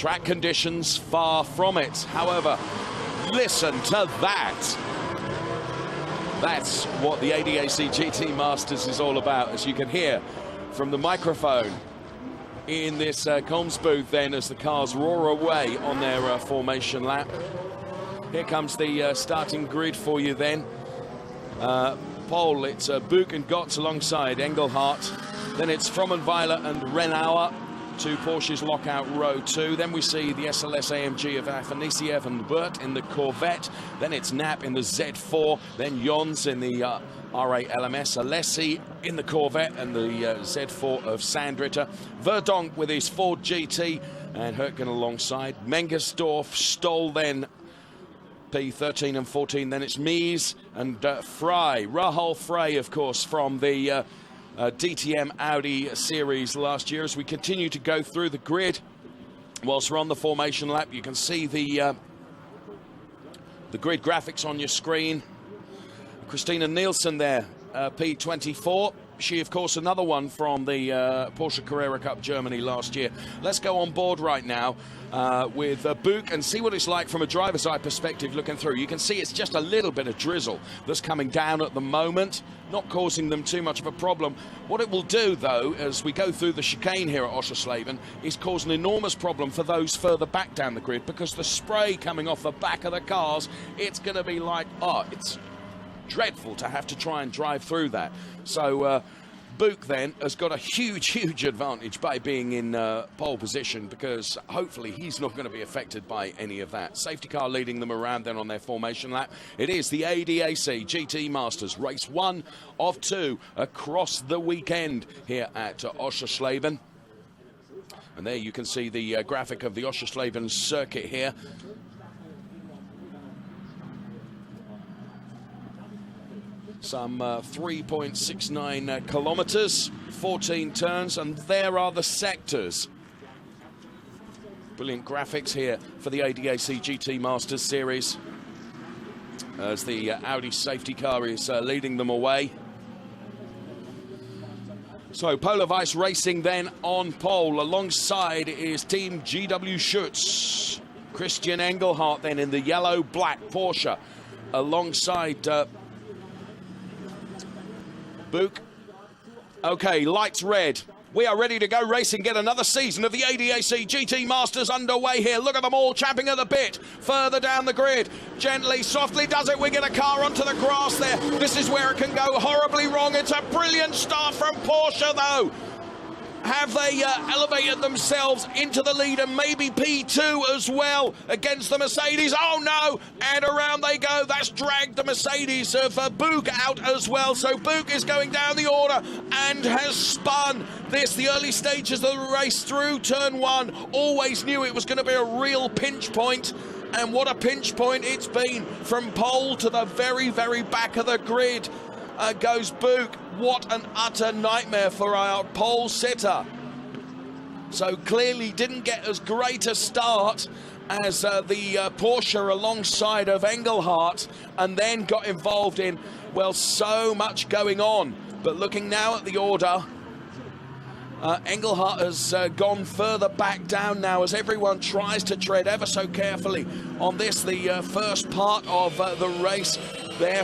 Track conditions, far from it. However, listen to that. That's what the ADAC GT Masters is all about, as you can hear from the microphone in this comms booth then as the cars roar away on their formation lap. Here comes the starting grid for you then. Pole, it's Buch and Gotts alongside Engelhardt. Then it's Frommenweiler and Renauer to Porsche's lockout row 2. Then we see the SLS AMG of Afanisiev and Burt in the Corvette. Then it's Knapp in the Z4. Then Jons in the RA LMS. Alessi in the Corvette and the Z4 of Sandritter. Verdonk with his Ford GT and Hürtgen alongside. Mengersdorf, Stoll then P13 and 14. Then it's Mies and Frey. Rahul Frey, of course, from the DTM Audi series last year. As we continue to go through the grid, whilst we're on the formation lap, you can see the grid graphics on your screen. Christina Nielsen there, P24. She, of course, another one from the Porsche Carrera Cup Germany last year. Let's go on board right now with Buch and see what it's like from a driver's eye perspective looking through. You can see it's just a little bit of drizzle that's coming down at the moment, not causing them too much of a problem. What it will do, though, as we go through the chicane here at Oschersleben, is cause an enormous problem for those further back down the grid, because the spray coming off the back of the cars, it's going to be like, it's dreadful to have to try and drive through that. So Buch then has got a huge advantage by being in pole position, because hopefully he's not going to be affected by any of that. Safety car leading them around then on their formation lap. It is the ADAC GT Masters, race 1 of 2 across the weekend here at Oschersleben. And there you can see the graphic of the Oschersleben circuit here. Some 3.69 kilometers, 14 turns, and there are the sectors. Brilliant graphics here for the ADAC GT Masters series, as the Audi safety car is leading them away. So Polar Vice Racing then on pole. Alongside is Team GW Schutz. Christian Engelhardt then in the yellow-black Porsche, alongside Buch. Okay, lights red. We are ready to go racing, get another season of the ADAC GT Masters underway here. Look at them all champing at the bit. Further down the grid, gently, softly does it. We get a car onto the grass there. This is where it can go horribly wrong. It's a brilliant start from Porsche, though. Have they elevated themselves into the lead, and maybe P2 as well against the Mercedes? Oh no, and around they go. That's dragged the Mercedes of Buch out as well. So Buch is going down the order and has spun this, the early stages of the race through turn 1. Always knew it was going to be a real pinch point, and what a pinch point it's been. From pole to the very back of the grid goes Buch. What an utter nightmare for our pole sitter. So clearly didn't get as great a start as the Porsche alongside of Engelhardt, and then got involved in, well, so much going on. But looking now at the order, Engelhardt has gone further back down now, as everyone tries to tread ever so carefully on this, the first part of the race. There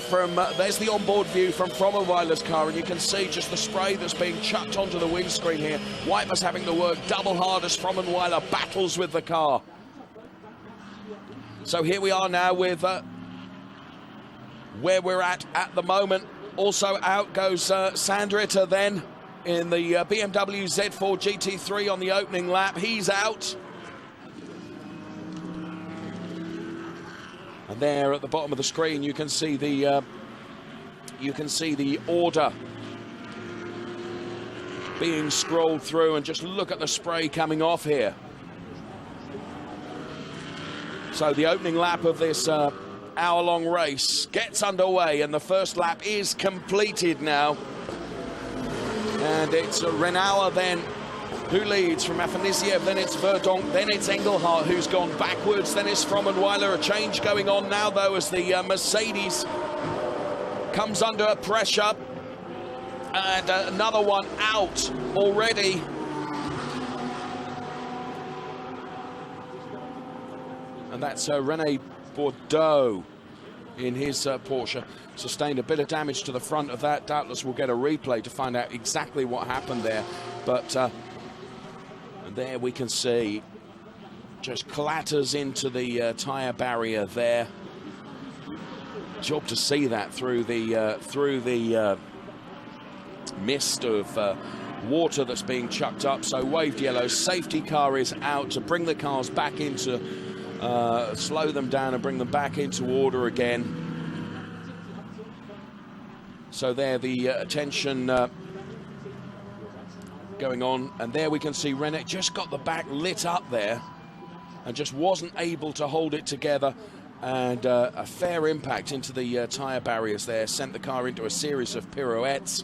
there's the onboard view from Frommenweiler's car, and you can see just the spray that's being chucked onto the windscreen here. Wipers having to work double hard as Frommenweiler battles with the car. So here we are now with where we're at the moment. Also out goes Sandritter then in the BMW Z4 GT3 on the opening lap. He's out. And there at the bottom of the screen, you can see the order being scrolled through, and just look at the spray coming off here. So the opening lap of this hour-long race gets underway, and the first lap is completed now. And it's Renauer then who leads from Afanisiev, then it's Verdonk, then it's Engelhardt who's gone backwards, then it's Frommenweiler. A change going on now, though, as the Mercedes comes under pressure. And another one out already. and that's Rene Bordeaux in his Porsche. Sustained a bit of damage to the front of that. Doubtless we'll get a replay to find out exactly what happened there. But there we can see just clatters into the tyre barrier there. Job to see that through the mist of water that's being chucked up. So waved yellow. Safety car is out to bring the cars back into, slow them down and bring them back into order again. So there, the attention going on, and there we can see René just got the back lit up there and just wasn't able to hold it together, and a fair impact into the tyre barriers there sent the car into a series of pirouettes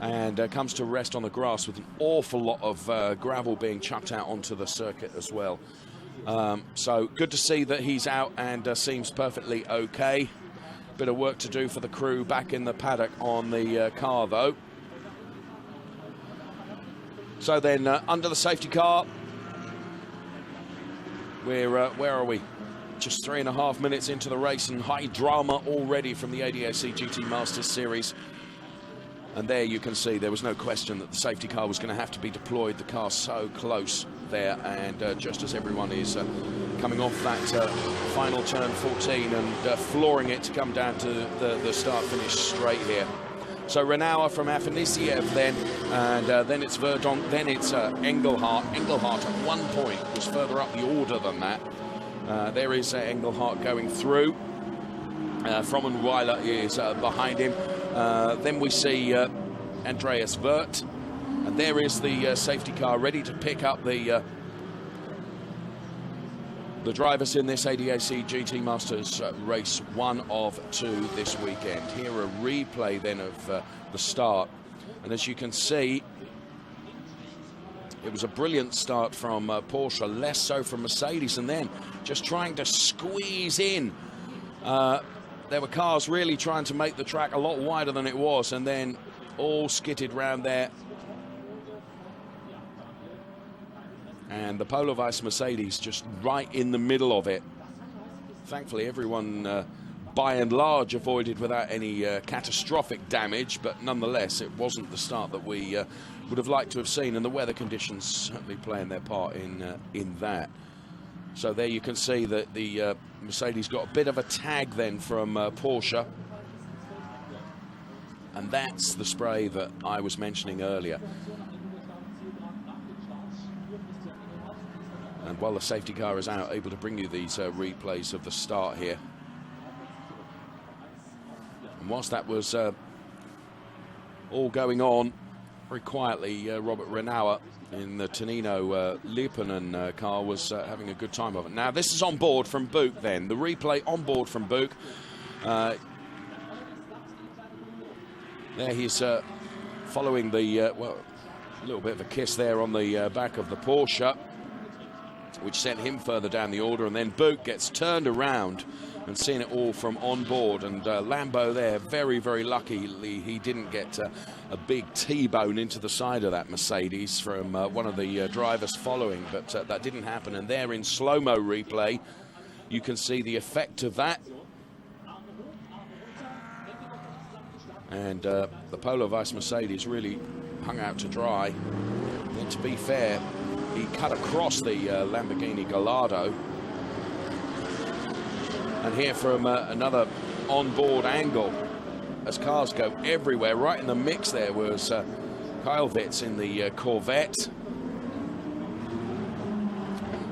and comes to rest on the grass with an awful lot of gravel being chucked out onto the circuit as well. So good to see that he's out and seems perfectly okay. Bit of work to do for the crew back in the paddock on the car though. So then under the safety car, we're where are we? Just 3.5 minutes into the race, and high drama already from the ADAC GT Masters Series. And there you can see there was no question that the safety car was going to have to be deployed. The car so close there, and just as everyone is coming off that final turn 14 and flooring it to come down to the start-finish straight here. So Renault from Afanisiev then, and then it's Verdonk, then it's Engelhardt. Engelhardt at one point was further up the order than that. There is Engelhardt going through. Frommenweiler is behind him. Then we see Andreas Wirth, and there is the safety car ready to pick up the drivers in this ADAC GT Masters race 1 of 2 this weekend. Here a replay then of the start, and as you can see, it was a brilliant start from Porsche, less so from Mercedes, and then just trying to squeeze in. There were cars really trying to make the track a lot wider than it was, and then all skitted round there. And the Polo Vice Mercedes just right in the middle of it. Thankfully, everyone, by and large, avoided without any catastrophic damage, but nonetheless, it wasn't the start that we would have liked to have seen, and the weather conditions certainly playing their part in that. So there you can see that the Mercedes got a bit of a tag then from Porsche. And that's the spray that I was mentioning earlier. And while the safety car is out, able to bring you these replays of the start here. And whilst that was all going on, very quietly, Robert Renault in the Tonino Liepinen car was having a good time of it. Now this is on board from Buch then. The replay on board from Buch. There he's following the, well, a little bit of a kiss there on the back of the Porsche, which sent him further down the order, and then Buch gets turned around and seeing it all from on board, and Lambo there, very, very lucky he didn't get a big T-bone into the side of that Mercedes from one of the drivers following, but that didn't happen. And there in slow-mo replay, you can see the effect of that. And the Polo Vice Mercedes really hung out to dry. And to be fair, he cut across the Lamborghini Gallardo. And here from another on-board angle, as cars go everywhere, right in the mix there was Kyle Witz in the Corvette.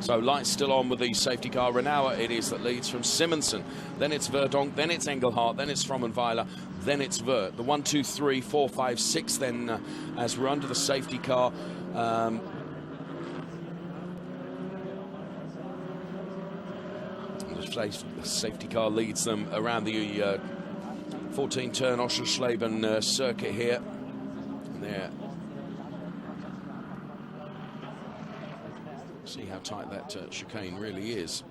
So lights still on with the safety car. Renault it is that leads from Simonsen. Then it's Verdonk, then it's Engelhardt, then it's Frommenweiler, then it's Wirth. The 1, 2, 3, 4, 5, 6 then as we're under the safety car. The safety car leads them around the 14-turn Oschersleben circuit here. And there. See how tight that chicane really is.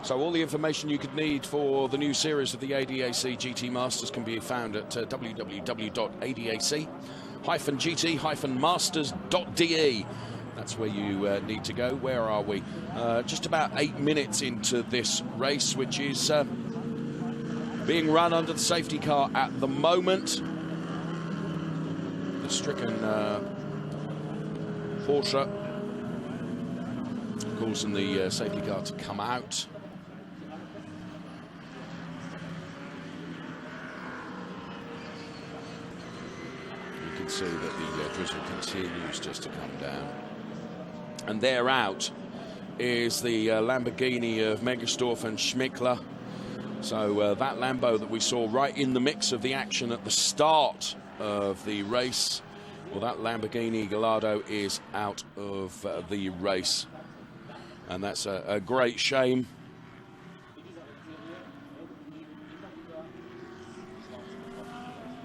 So all the information you could need for the new series of the ADAC GT Masters can be found at www.adac-gt-masters.de. That's where you need to go. Where are we? Just about 8 minutes into this race, which is being run under the safety car at the moment. The stricken Porsche causing the safety car to come out. You can see that the drizzle continues just to come down. And there out is the Lamborghini of Megersdorf and Schmickler. So that Lambo that we saw right in the mix of the action at the start of the race, well, that Lamborghini Gallardo is out of the race. And that's a great shame.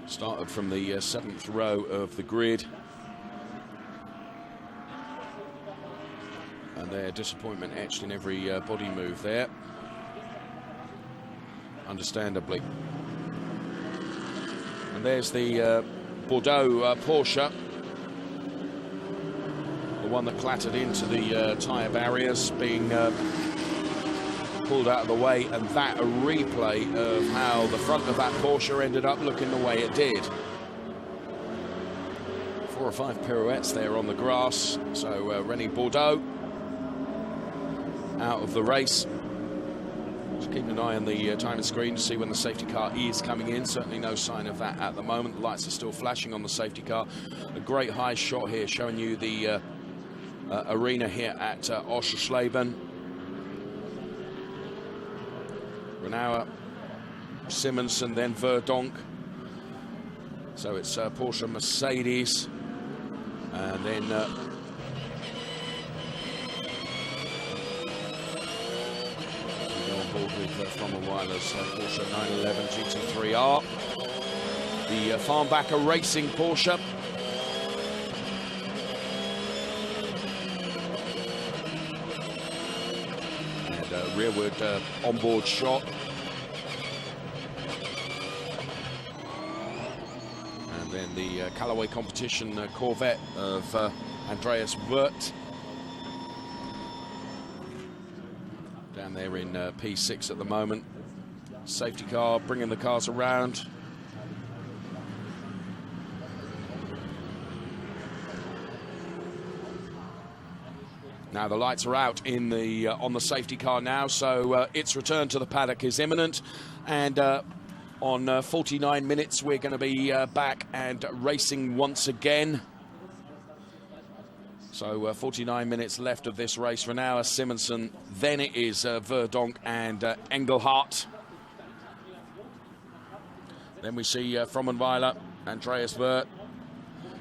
Started from the 7th row of the grid. And their disappointment etched in every body move there. Understandably. And there's the Bordeaux Porsche. The one that clattered into the tyre barriers, being pulled out of the way, and that a replay of how the front of that Porsche ended up looking the way it did. 4 or 5 pirouettes there on the grass. So René Bordeaux out of the race. Just keep an eye on the timing screen to see when the safety car is coming in. Certainly no sign of that at the moment. The lights are still flashing on the safety car. A great high shot here showing you the arena here at Oschersleben. Renauer, Simonsen, then Verdonk. So it's Porsche, Mercedes, and then from a wireless Porsche 911 GT3R, the Farnbacher Racing Porsche. And rearward onboard shot. And then the Callaway Competition Corvette of Andreas Wirth. Down there in P6 at the moment. Safety car bringing the cars around. Now the lights are out in the on the safety car now, so its return to the paddock is imminent. And on 49 minutes, we're going to be back and racing once again. So 49 minutes left of this race. Renauer, Simonsen, then it is Verdonk and Engelhardt. Then we see Frommenweiler, Andreas Wirth.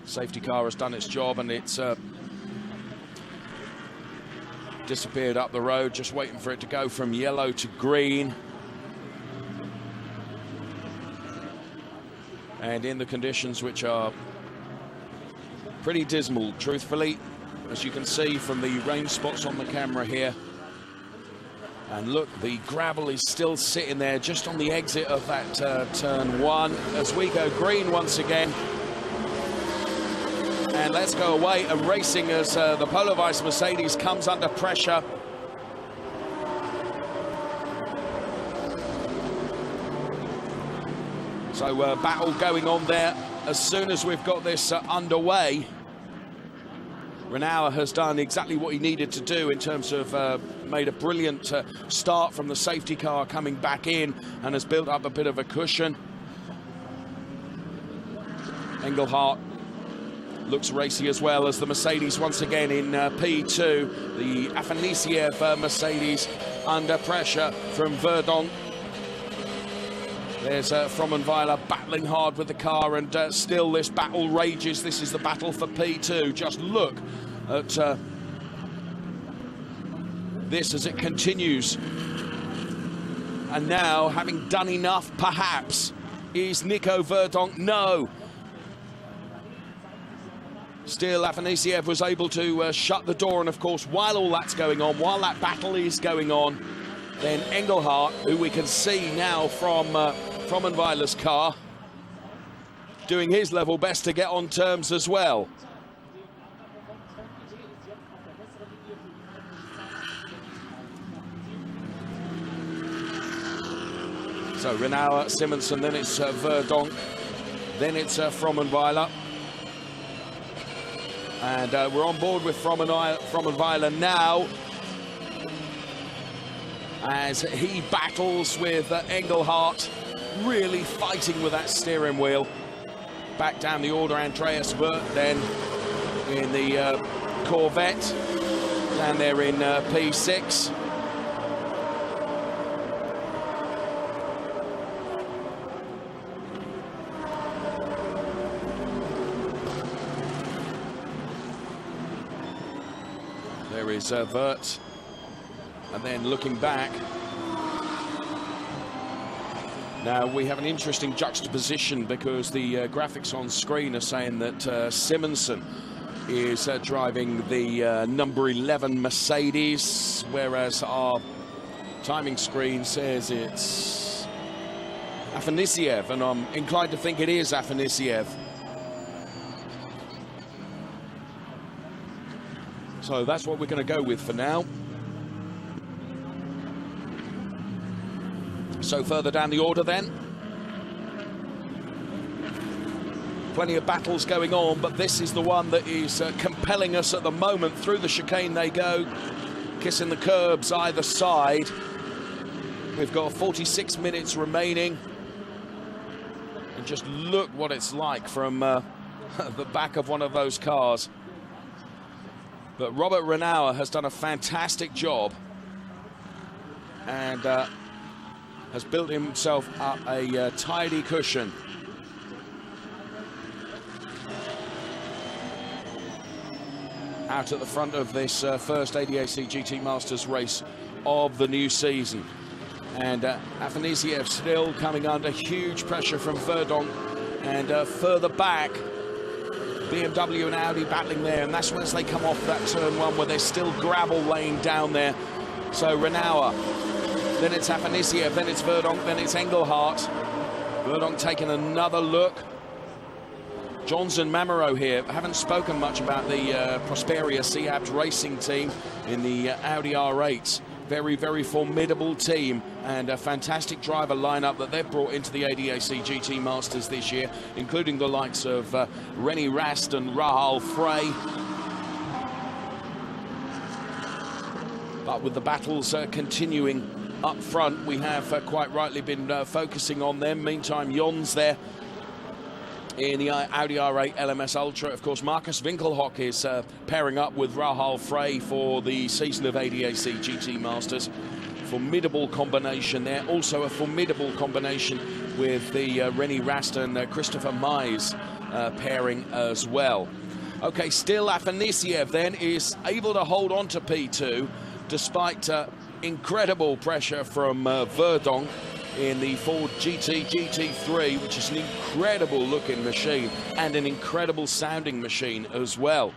Safety car has done its job, and it's disappeared up the road, just waiting for it to go from yellow to green. And in the conditions which are pretty dismal, truthfully, as you can see from the rain spots on the camera here. And look, the gravel is still sitting there just on the exit of that turn 1 as we go green once again. And let's go away and racing as the Polo Vice Mercedes comes under pressure. So battle going on there as soon as we've got this underway. Renauer has done exactly what he needed to do in terms of made a brilliant start from the safety car coming back in and has built up a bit of a cushion. Engelhardt looks racy as well as the Mercedes once again in P2. The Afanisiev Mercedes under pressure from Verdonk. There's Frommenweiler battling hard with the car, and still this battle rages. This is the battle for P2. Just look at this as it continues. And now, having done enough, perhaps, is Nico Verdonk. No. Still, Afanisiev was able to shut the door, and of course, while all that's going on, while that battle is going on, Then Engelhardt, who we can see now from Frommenweiler's car, doing his level best to get on terms as well. So Renauer, Simonsen, then it's Verdonk, then it's Frommenweiler. And we're on board with Frommenweiler now, as he battles with Engelhardt, really fighting with that steering wheel. Back down the order, Andreas Wirth then in the Corvette, down there in P6. There is Wirth. And then looking back, now we have an interesting juxtaposition, because the graphics on screen are saying that Simonsen is driving the number 11 Mercedes, whereas our timing screen says it's Afanasiev, and I'm inclined to think it is Afanasiev. So that's what we're going to go with for now. So further down the order then. Plenty of battles going on, but this is the one that is compelling us at the moment. Through the chicane they go, kissing the curbs either side. We've got 46 minutes remaining. And just look what it's like from the back of one of those cars. But Robert Renauer has done a fantastic job, and has built himself up a tidy cushion. Out at the front of this first ADAC GT Masters race of the new season. And Afanasiev still coming under huge pressure from Verdonk, and further back, BMW and Audi battling there, and that's once they come off that turn one where there's still gravel laying down there. So Renauer, then it's Afanasiev, then it's Verdonk, then it's Engelhardt. Verdonk taking another look. Johns and Mamero here. I haven't spoken much about the Prosperia Seat racing team in the Audi R8s. Very, very formidable team, and a fantastic driver lineup that they've brought into the ADAC GT Masters this year, including the likes of Rennie Rast and Rahal Frey. But with the battles continuing up front, we have quite rightly been focusing on them. Meantime, Jons there in the Audi R8 LMS Ultra. Of course, Marcus Winkelhock is pairing up with Rahal Frey for the season of ADAC GT Masters. Formidable combination there. Also a formidable combination with the Rennie Rast and Christopher Mize pairing as well. Okay, still Afanasiev then is able to hold on to P2 despite incredible pressure from Verdonk in the Ford GT3, which is an incredible looking machine and an incredible sounding machine as well.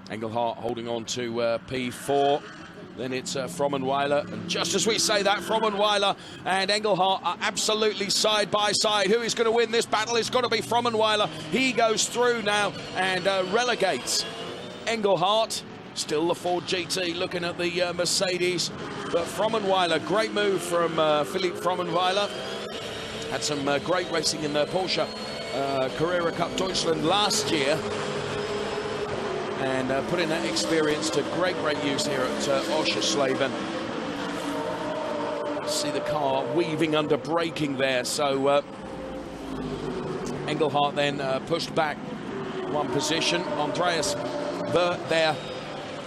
Engelhardt holding on to P4. Then it's Frommenweiler, and just as we say that, Frommenweiler and Engelhardt are absolutely side by side. Who is going to win this battle? It's got to be Frommenweiler. He goes through now and relegates Engelhardt. Still the Ford GT looking at the Mercedes, but Frommenweiler, great move from Philipp Frommenweiler. Had some great racing in the Porsche Carrera Cup Deutschland last year, and putting that experience to great use here at Oschersleben. See the car weaving under braking there, so Engelhardt then pushed back one position. Andreas Wirth there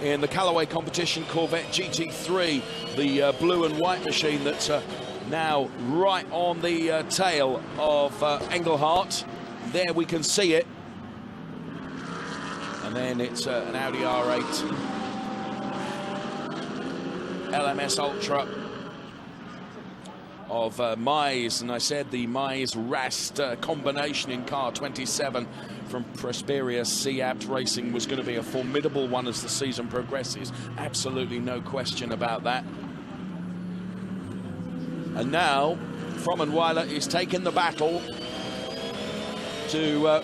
in the Callaway competition Corvette GT3, the blue and white machine that's now right on the tail of Engelhardt. There we can see it. And then it's an Audi R8 LMS Ultra of Mize, and I said the Mize-Rast combination in car 27 from Prosperia Seat Racing was going to be a formidable one as the season progresses. Absolutely no question about that. And now Frommenweiler is taking the battle to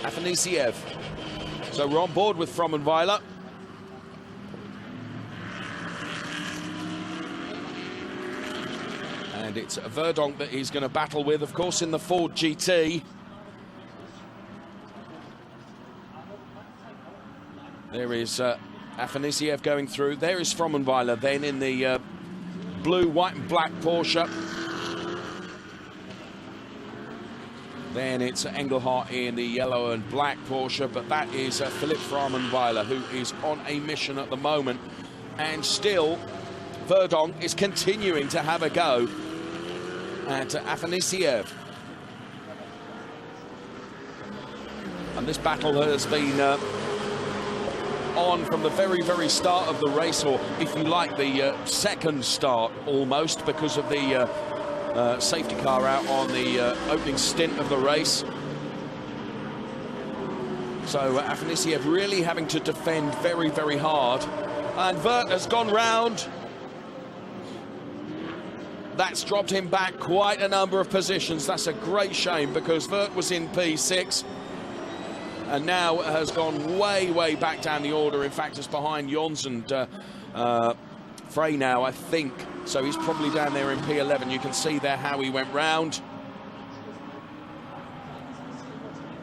Afanisiev. So we're on board with Frommenweiler. And it's Verdonk that he's going to battle with, of course, in the Ford GT. There is Afanisiev going through. There is Frommenweiler then in the blue, white and black Porsche. Then it's Engelhardt in the yellow and black Porsche, but that is Philipp Frommenweiler, who is on a mission at the moment. And still, Verdonk is continuing to have a go at Afanisiev. And this battle has been on from the very, very start of the race, or if you like, the second start almost, because of the safety car out on the opening stint of the race. So Afanisiev really having to defend very, very hard. And Vert has gone round. That's dropped him back quite a number of positions. That's a great shame, because Vert was in P6 and now has gone way, way back down the order. In fact, it's behind Jons and Frey now, I think. So he's probably down there in P11. You can see there how he went round.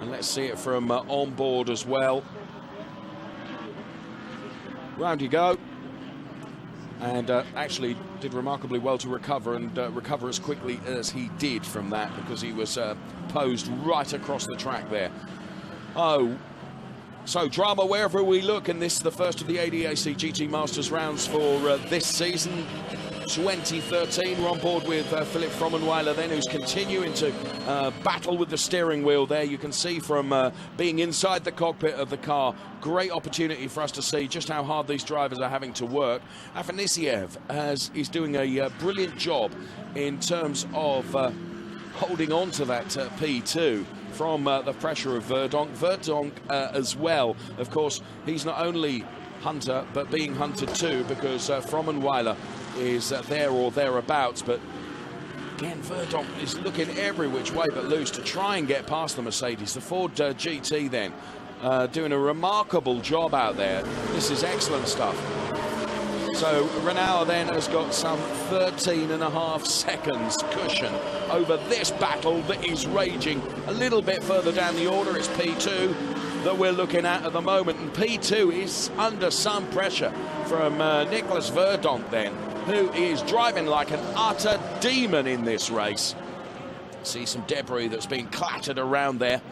And let's see it from on board as well. Round you go. And actually did remarkably well to recover, and recover as quickly as he did from that, because he was posed right across the track there. Oh, so drama wherever we look, and this is the first of the ADAC GT Masters rounds for this season 2013. We're on board with Philipp Frommenweiler then, who's continuing to battle with the steering wheel there. You can see from being inside the cockpit of the car, great opportunity for us to see just how hard these drivers are having to work. Afanisiev is doing a brilliant job in terms of holding on to that P2 from the pressure of Verdonk. Verdonk as well, of course, he's not only hunter, but being hunted too, because Frommenweiler is there or thereabouts. But again, Verdonk is looking every which way but loose to try and get past the Mercedes. The Ford GT then doing a remarkable job out there. This is excellent stuff. So Renault then has got some 13.5 seconds cushion over this battle that is raging a little bit further down the order. It's P2 that we're looking at the moment, and P2 is under some pressure from Nicholas Verdonk then, who is driving like an utter demon in this race. See some debris that's been clattered around there.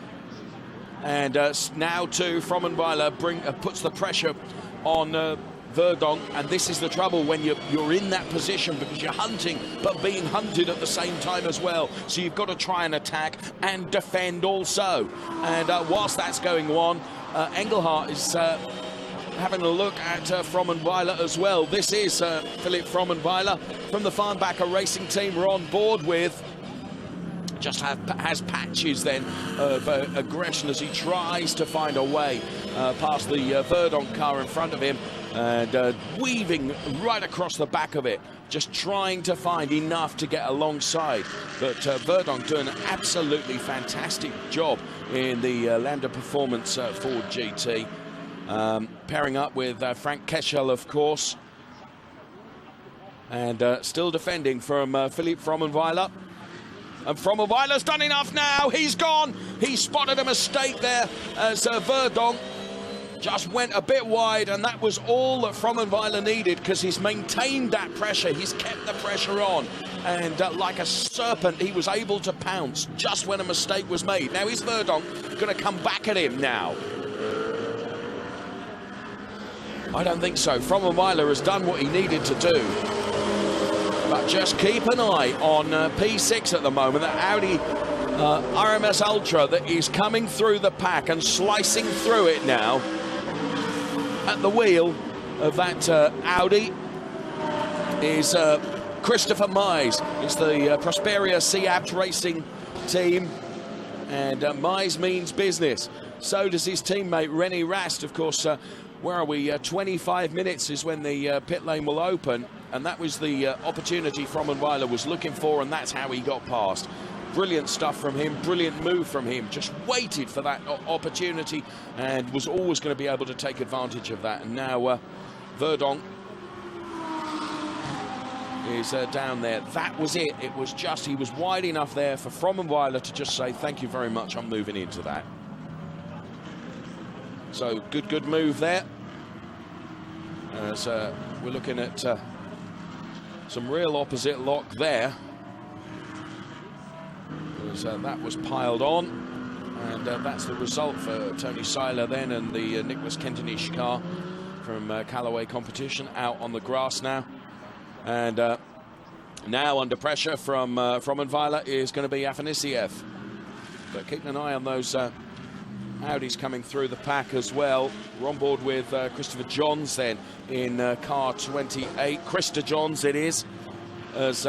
And now too, Frommenweiler puts the pressure on Verdonk, and this is the trouble when you're in that position, because you're hunting but being hunted at the same time as well. So you've got to try and attack and defend also. And whilst that's going on, Engelhardt is having a look at Frommenweiler as well. This is Philipp Frommenweiler from the Farnbacher Racing Team. We're on board with. Just has patches then of aggression as he tries to find a way past the Verdonk car in front of him, and weaving right across the back of it, just trying to find enough to get alongside. But Verdonk doing an absolutely fantastic job in the Landa Performance Ford GT, pairing up with Frank Keschel, of course, and still defending from Philipp Frommenweiler. And Frommenweiler's done enough now. He's gone. He spotted a mistake there as Verdonk just went a bit wide, and that was all that Frommenweiler needed, because he's maintained that pressure. He's kept the pressure on, and like a serpent, he was able to pounce just when a mistake was made. Now, is Verdonk going to come back at him now? I don't think so. Frommenweiler has done what he needed to do. But just keep an eye on P6 at the moment, that Audi RMS Ultra that is coming through the pack and slicing through it now at the wheel of that Audi is Christopher Mize. It's the Prosperia Seapt Racing team, and Mize means business. So does his teammate Rennie Rast. Of course, where are we? 25 minutes is when the pit lane will open, and that was the opportunity Frommenweiler was looking for, and that's how he got past. Brilliant stuff from him, brilliant move from him. Just waited for that opportunity and was always going to be able to take advantage of that. And now Verdonk is down there. That was it. It was just, he was wide enough there for Frommenweiler to just say, thank you very much, I'm moving into that. So good move there. As we're looking at some real opposite lock there. That was piled on, and that's the result for Tony Seiler then, and the Nicholas Kentinish car from Callaway Competition out on the grass now. And now under pressure from Frommenweiler is going to be Afanasiev. But keeping an eye on those Audis coming through the pack as well. We're on board with Christopher Johns then in car 28. Christa Johns it is, as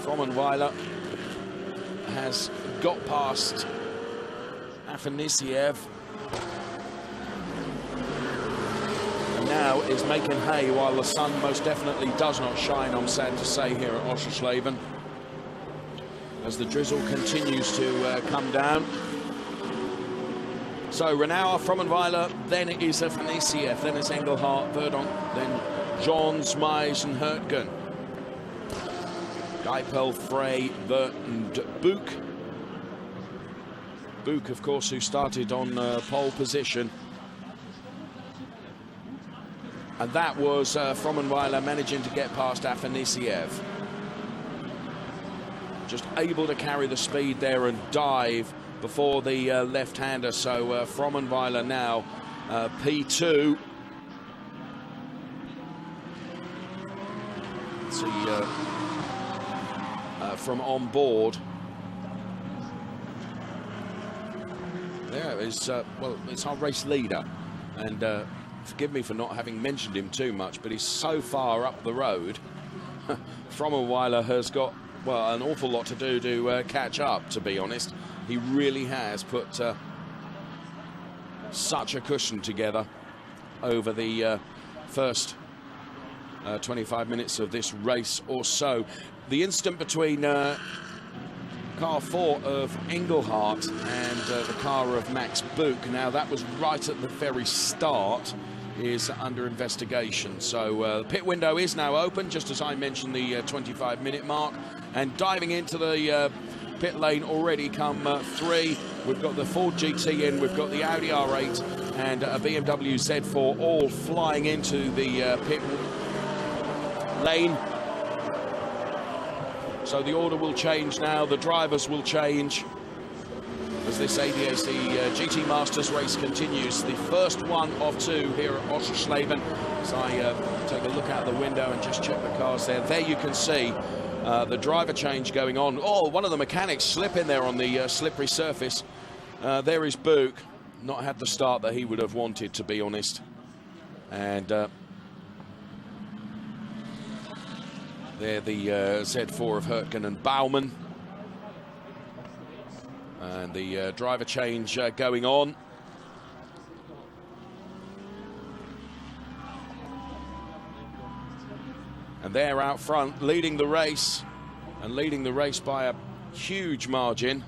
Frommenweiler has got past Afanasiev and now is making hay while the sun most definitely does not shine, I'm sad to say, here at Oschersleben, as the drizzle continues to come down. So Renauer, Frommenweiler, then it is Afanasiev, then it's Engelhardt, Verdonk, then Johns, Mize and Hurtgen. Geipel, Frey, Vert and Book. Book, of course, who started on pole position. And that was Frommenweiler managing to get past Afanasiev. Just able to carry the speed there and dive before the left-hander. So Frommenweiler now P2. Let's see, from on board. There is, well, it's our race leader. And forgive me for not having mentioned him too much, but he's so far up the road. Frommenweiler has got, well, an awful lot to do to catch up, to be honest. He really has put such a cushion together over the first 25 minutes of this race or so. The incident between car 4 of Engelhardt and the car of Max Buch, now that was right at the very start, is under investigation. So the pit window is now open, just as I mentioned, the 25-minute mark. And diving into the pit lane already come 3. We've got the Ford GT in, we've got the Audi R8 and a BMW Z4 all flying into the pit lane. So the order will change now, the drivers will change as this ADAC GT Masters race continues. The first one of 2 here at Oschersleben. As I take a look out the window and just check the cars there. There you can see the driver change going on. Oh, one of the mechanics slipping there on the slippery surface. There is Buch. Not had the start that he would have wanted, to be honest. And there the Z4 of Hurtgen and Baumann. And the driver change going on. And they're out front, leading the race, and leading the race by a huge margin,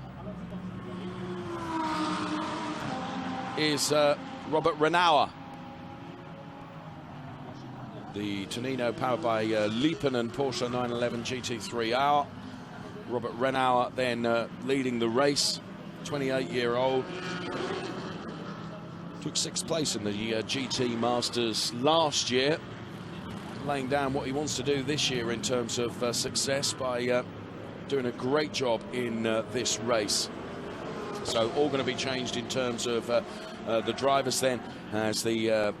is Robert Renauer. The Tonino powered by Liepen and Porsche 911 GT3R. Robert Renauer then leading the race, 28-year-old. Took 6th place in the GT Masters last year, laying down what he wants to do this year in terms of success by doing a great job in this race. So all going to be changed in terms of the drivers then, as the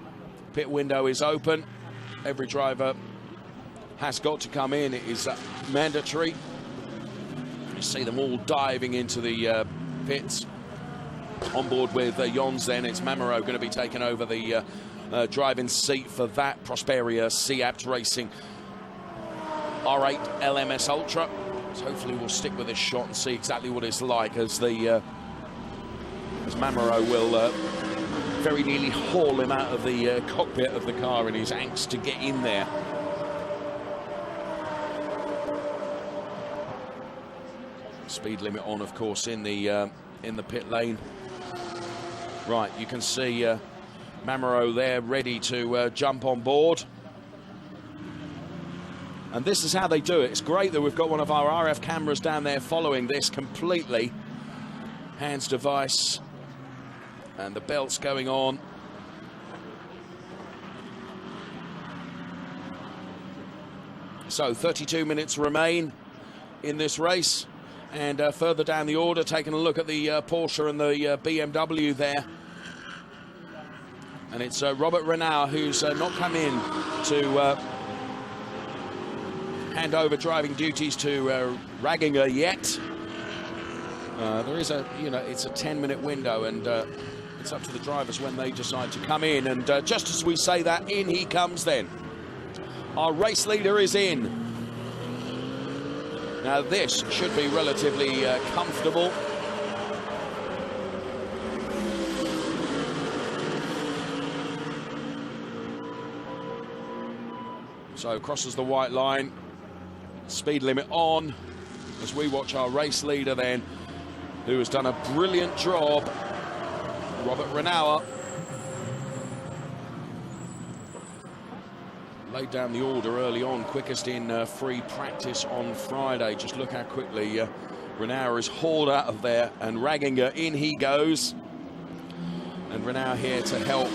pit window is open. Every driver has got to come in. It is mandatory. You see them all diving into the pits. On board with Jons then, it's Mamaro going to be taking over the driving seat for that Prosperia Seat Racing R8 LMS Ultra. So hopefully we'll stick with this shot and see exactly what it's like as Mamaro will very nearly haul him out of the cockpit of the car in his angst to get in there. Speed limit on, of course, in the pit lane. Right, you can see Mamaro there ready to jump on board. And this is how they do it. It's great that we've got one of our RF cameras down there following this completely. Hands device and the belts going on. So 32 minutes remain in this race. And further down the order, taking a look at the Porsche and the BMW there. And it's Robert Renauer who's not come in to hand over driving duties to Ragginger yet. There is it's a 10-minute window, and it's up to the drivers when they decide to come in. And just as we say that, in he comes then. Our race leader is in. Now this should be relatively comfortable. So crosses the white line, speed limit on, as we watch our race leader then, who has done a brilliant job, Robert Renauer. Laid down the order early on, quickest in free practice on Friday. Just look how quickly Renauer is hauled out of there, and Ragginger, in he goes. And Renauer here to help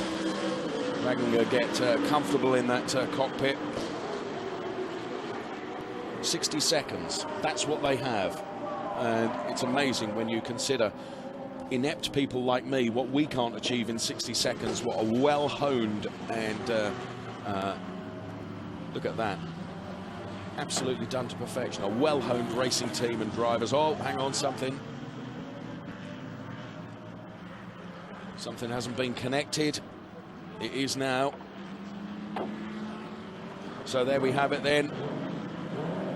Ragginger get comfortable in that cockpit. 60 seconds, that's what they have. And it's amazing when you consider inept people like me, what we can't achieve in 60 seconds, what a well-honed and look at that. Absolutely done to perfection. A well-honed racing team and drivers. Oh, hang on, something hasn't been connected. It is now. So there we have it then.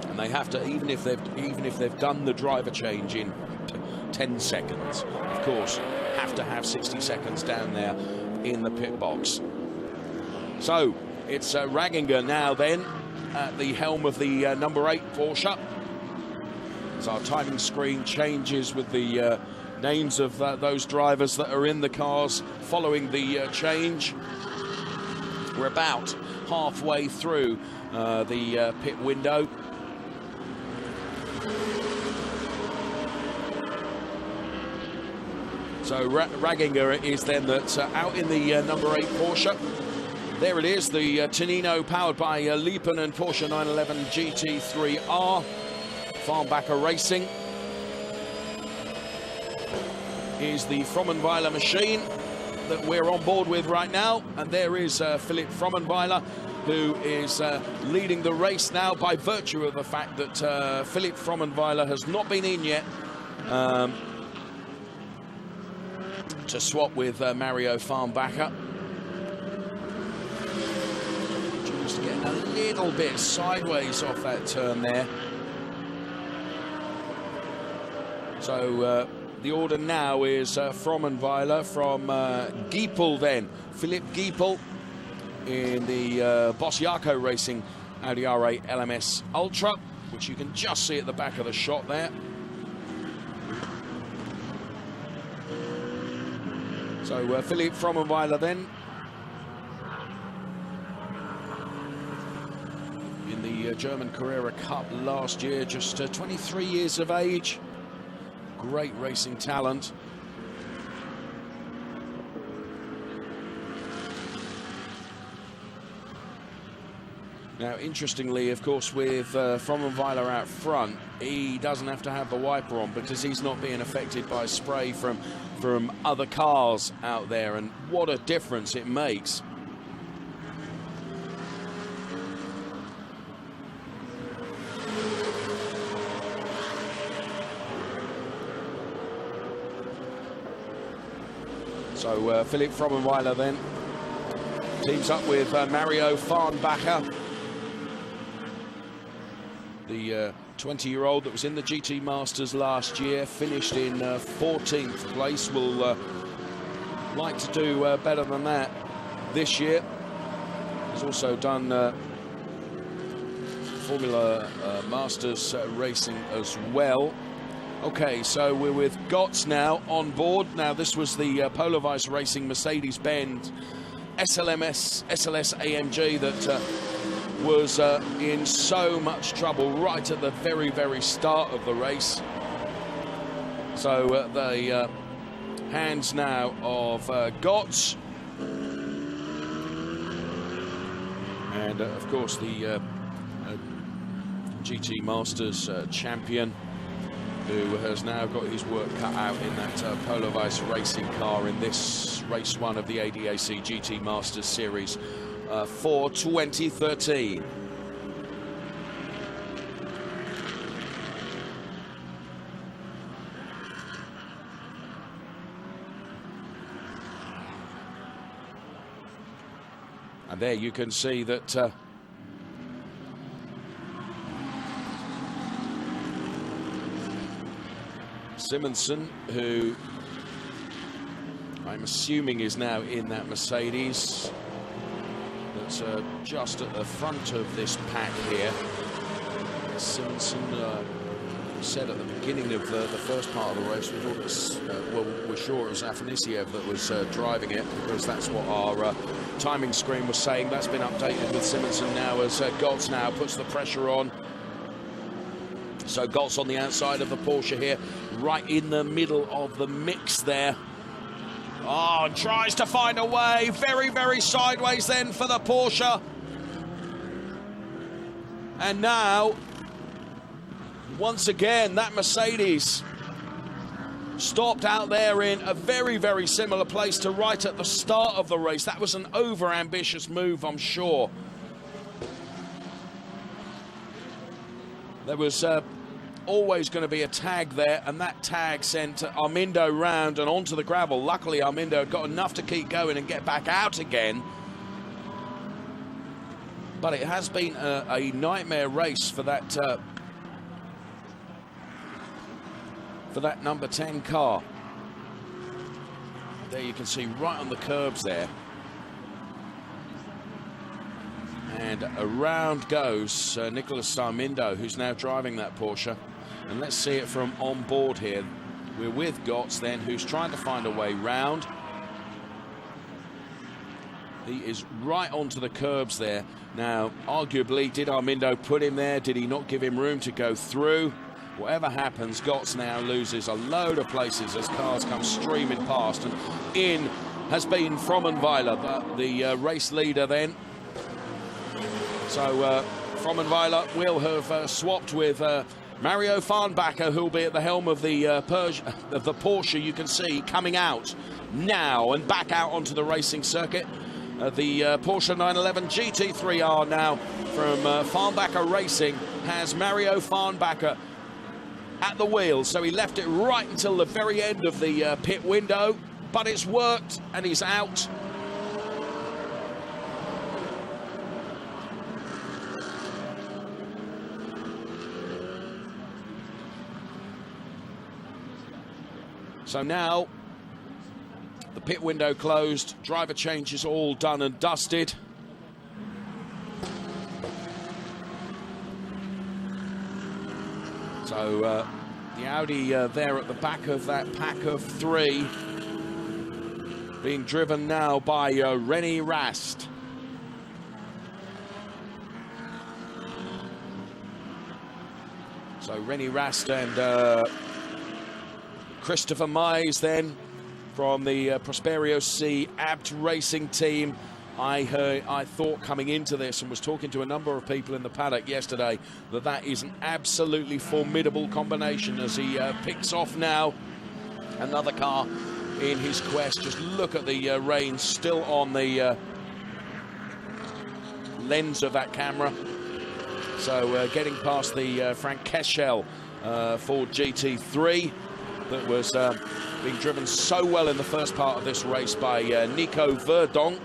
And they have to, even if they've done the driver change in 10 seconds, of course, have to have 60 seconds down there in the pit box. So it's Ragginger now then at the helm of the number 8 Porsche. As our timing screen changes with the names of those drivers that are in the cars following the change. We're about halfway through the pit window. So Ragginger is then that's out in the number 8 Porsche. There it is, the Tonino powered by Liepen and Porsche 911 GT3R. Farnbacher Racing is the Frommenweiler machine that we're on board with right now. And there is Philipp Frommenweiler, who is leading the race now by virtue of the fact that Philipp Frommenweiler has not been in yet to swap with Mario Farnbacher. Just getting a little bit sideways off that turn there. So the order now is Frommenweiler from Giepel then. Philipp Giepel in the Boss Jaco Racing Audi R8 LMS Ultra, which you can just see at the back of the shot there. So Philipp Frommenweiler then in the German Carrera Cup last year, just 23 years of age. Great racing talent. Now, interestingly, of course, with Frommenweiler out front, he doesn't have to have the wiper on because he's not being affected by spray from other cars out there, and what a difference it makes. So Philipp Frommenweiler then teams up with Mario Farnbacher, the 20-year-old that was in the GT Masters last year, finished in 14th place. Will like to do better than that this year. He's also done Formula Masters racing as well. Okay, so we're with Gotts now on board. Now, this was the Polavice Racing Mercedes-Benz SLS AMG that was in so much trouble right at the very, very start of the race. So the hands now of Gotts. And, of course, the GT Masters champion, who has now got his work cut out in that Polavice racing car in this race one of the ADAC GT Masters Series for 2013. And there you can see that Simonsen, who I'm assuming is now in that Mercedes that's just at the front of this pack here. Simonsen said at the beginning of the first part of the race, we thought it was, well, we're sure it was Afanasiev that was driving it, because that's what our timing screen was saying. That's been updated with Simonsen now as Gotts now puts the pressure on. So Gotts on the outside of the Porsche here, right in the middle of the mix there. Oh, and tries to find a way. Very, very sideways then for the Porsche. And now, once again, that Mercedes stopped out there in a very, very similar place to right at the start of the race. That was an over-ambitious move, I'm sure. There was always going to be a tag there, and that tag sent Armindo round and onto the gravel. Luckily, Armindo had got enough to keep going and get back out again. But it has been a nightmare race for that number 10 car. There you can see right on the curbs there. And around goes Nicolas Armindo, who's now driving that Porsche. And let's see it from on board here. We're with Gotts then, who's trying to find a way round. He is right onto the curbs there. Now, arguably, did Armindo put him there? Did he not give him room to go through? Whatever happens, Gotts now loses a load of places as cars come streaming past. And in has been Frommenweiler, the race leader then. So Frommenweiler will have swapped with Mario Farnbacher, who'll be at the helm of the Porsche. You can see coming out now and back out onto the racing circuit. The Porsche 911 GT3R now from Farnbacher Racing has Mario Farnbacher at the wheel. So he left it right until the very end of the pit window, but it's worked and he's out. So now, the pit window closed, driver changes all done and dusted. So the Audi there at the back of that pack of three, being driven now by René Rast. So René Rast and Christopher Mize then from the Prosperio C Abt Racing team. I thought coming into this, and was talking to a number of people in the paddock yesterday, that is an absolutely formidable combination as he picks off now another car in his quest. Just look at the reins still on the lens of that camera. So getting past the Frank Keschel Ford GT3. that was being driven so well in the first part of this race by Nico Verdonk.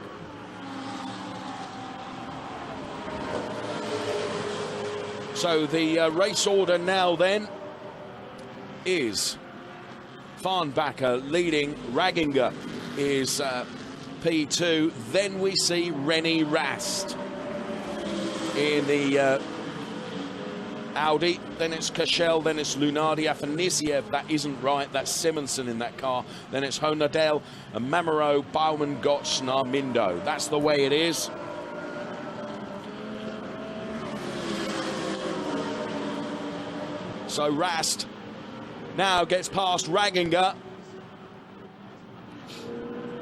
So the race order now then is Farnbacher leading, Ragginger is P2, then we see Rennie Rast in the Audi, then it's Kashel, then it's Lunardi, Afanisiev, that isn't right, that's Simonson in that car, then it's Honadel, and Mamero, Baumann, Gotts, and Armindo. That's the way it is. So Rast now gets past Ragginger.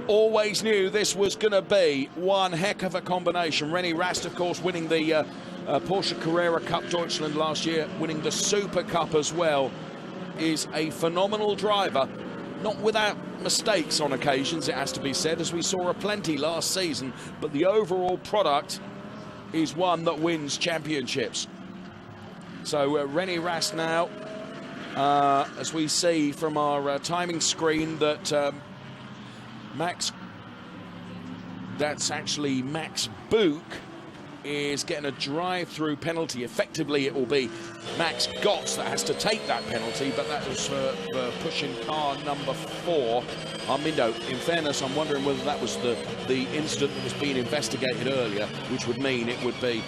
Always knew this was going to be one heck of a combination. Rennie Rast, of course, winning the Porsche Carrera Cup Deutschland last year, winning the Super Cup as well, is a phenomenal driver. Not without mistakes on occasions, it has to be said, as we saw aplenty last season, but the overall product is one that wins championships. So Rennie Rast now, as we see from our timing screen, that that's actually Max Buch, is getting a drive-through penalty. Effectively, it will be Max Gotts that has to take that penalty, but that was for pushing car number 4, Armindo. In fairness, I'm wondering whether that was the incident that was being investigated earlier, which would mean it would be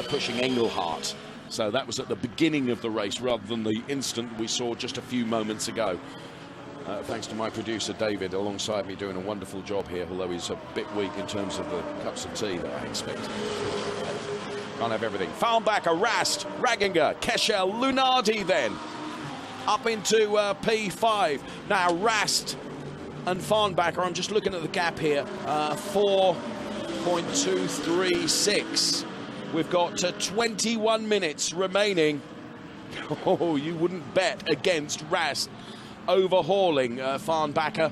pushing Engelhardt. So that was at the beginning of the race rather than the incident we saw just a few moments ago. Thanks to my producer David alongside me, doing a wonderful job here, although he's a bit weak in terms of the cups of tea that I expect. Can't have everything. Farnbacher, Rast, Ragginger, Keshel, Lunardi then up into P5. Now Rast and Farnbacher, I'm just looking at the gap here, 4.236. We've got 21 minutes remaining. Oh, you wouldn't bet against Rast overhauling Farnbacher.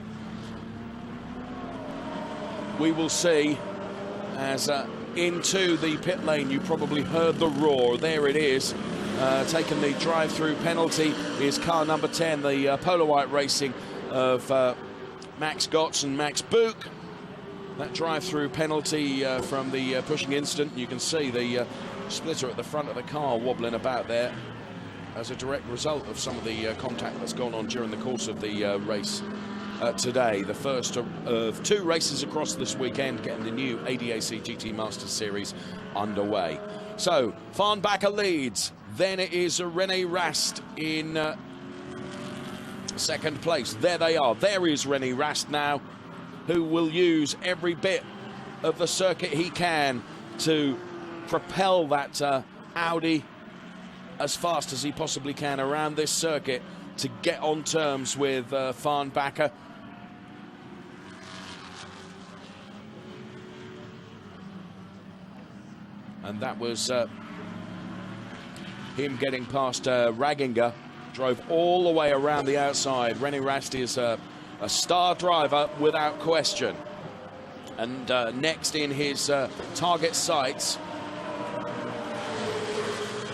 We will see as into the pit lane. You probably heard the roar. There it is. Taking the drive-through penalty is car number 10, the Polar White Racing of Max Gotts and Max Buch. That drive-through penalty from the pushing incident. You can see the splitter at the front of the car wobbling about there as a direct result of some of the contact that's gone on during the course of the race today. The first of 2 races across this weekend, getting the new ADAC GT Masters Series underway. So Farnbacher leads, then it is Rennie Rast in second place. There they are. There is Rennie Rast now, who will use every bit of the circuit he can to propel that Audi as fast as he possibly can around this circuit to get on terms with Farnbacher. And that was him getting past Ragginger. Drove all the way around the outside. Rennie Rast is a star driver without question. And next in his target sights,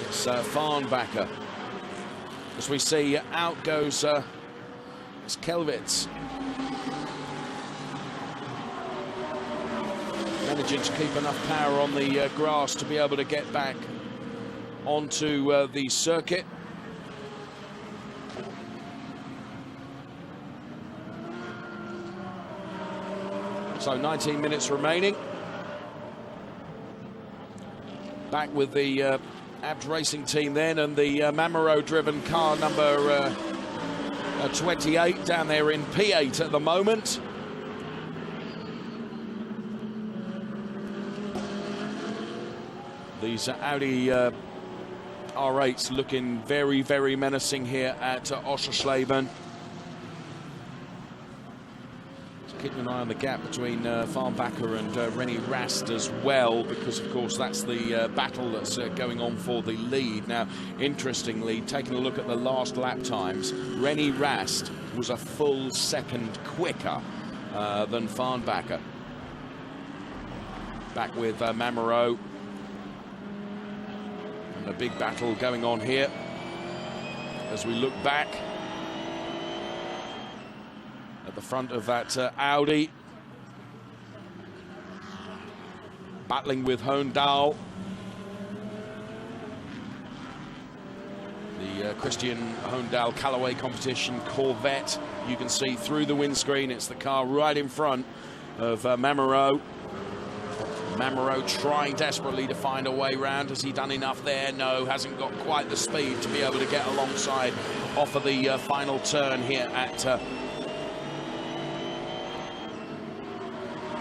it's Farnbacher. As we see, out goes Kelvitz. Managing to keep enough power on the grass to be able to get back onto the circuit. So 19 minutes remaining. Back with the Abt Racing team then, and the Mamero-driven car number 28 down there in P8 at the moment. These Audi R8s looking very, very menacing here at Oschersleben. Keeping an eye on the gap between Farnbacher and Rennie Rast as well, because of course that's the battle that's going on for the lead. Now, interestingly, taking a look at the last lap times, Rennie Rast was a full second quicker than Farnbacher. Back with Mamero. And a big battle going on here as we look back at the front of that Audi. Battling with Hohendahl. The Christian Hohendahl Callaway competition Corvette. You can see through the windscreen, it's the car right in front of Mamero. Mamero trying desperately to find a way round. Has he done enough there? No, hasn't got quite the speed to be able to get alongside off of the final turn here at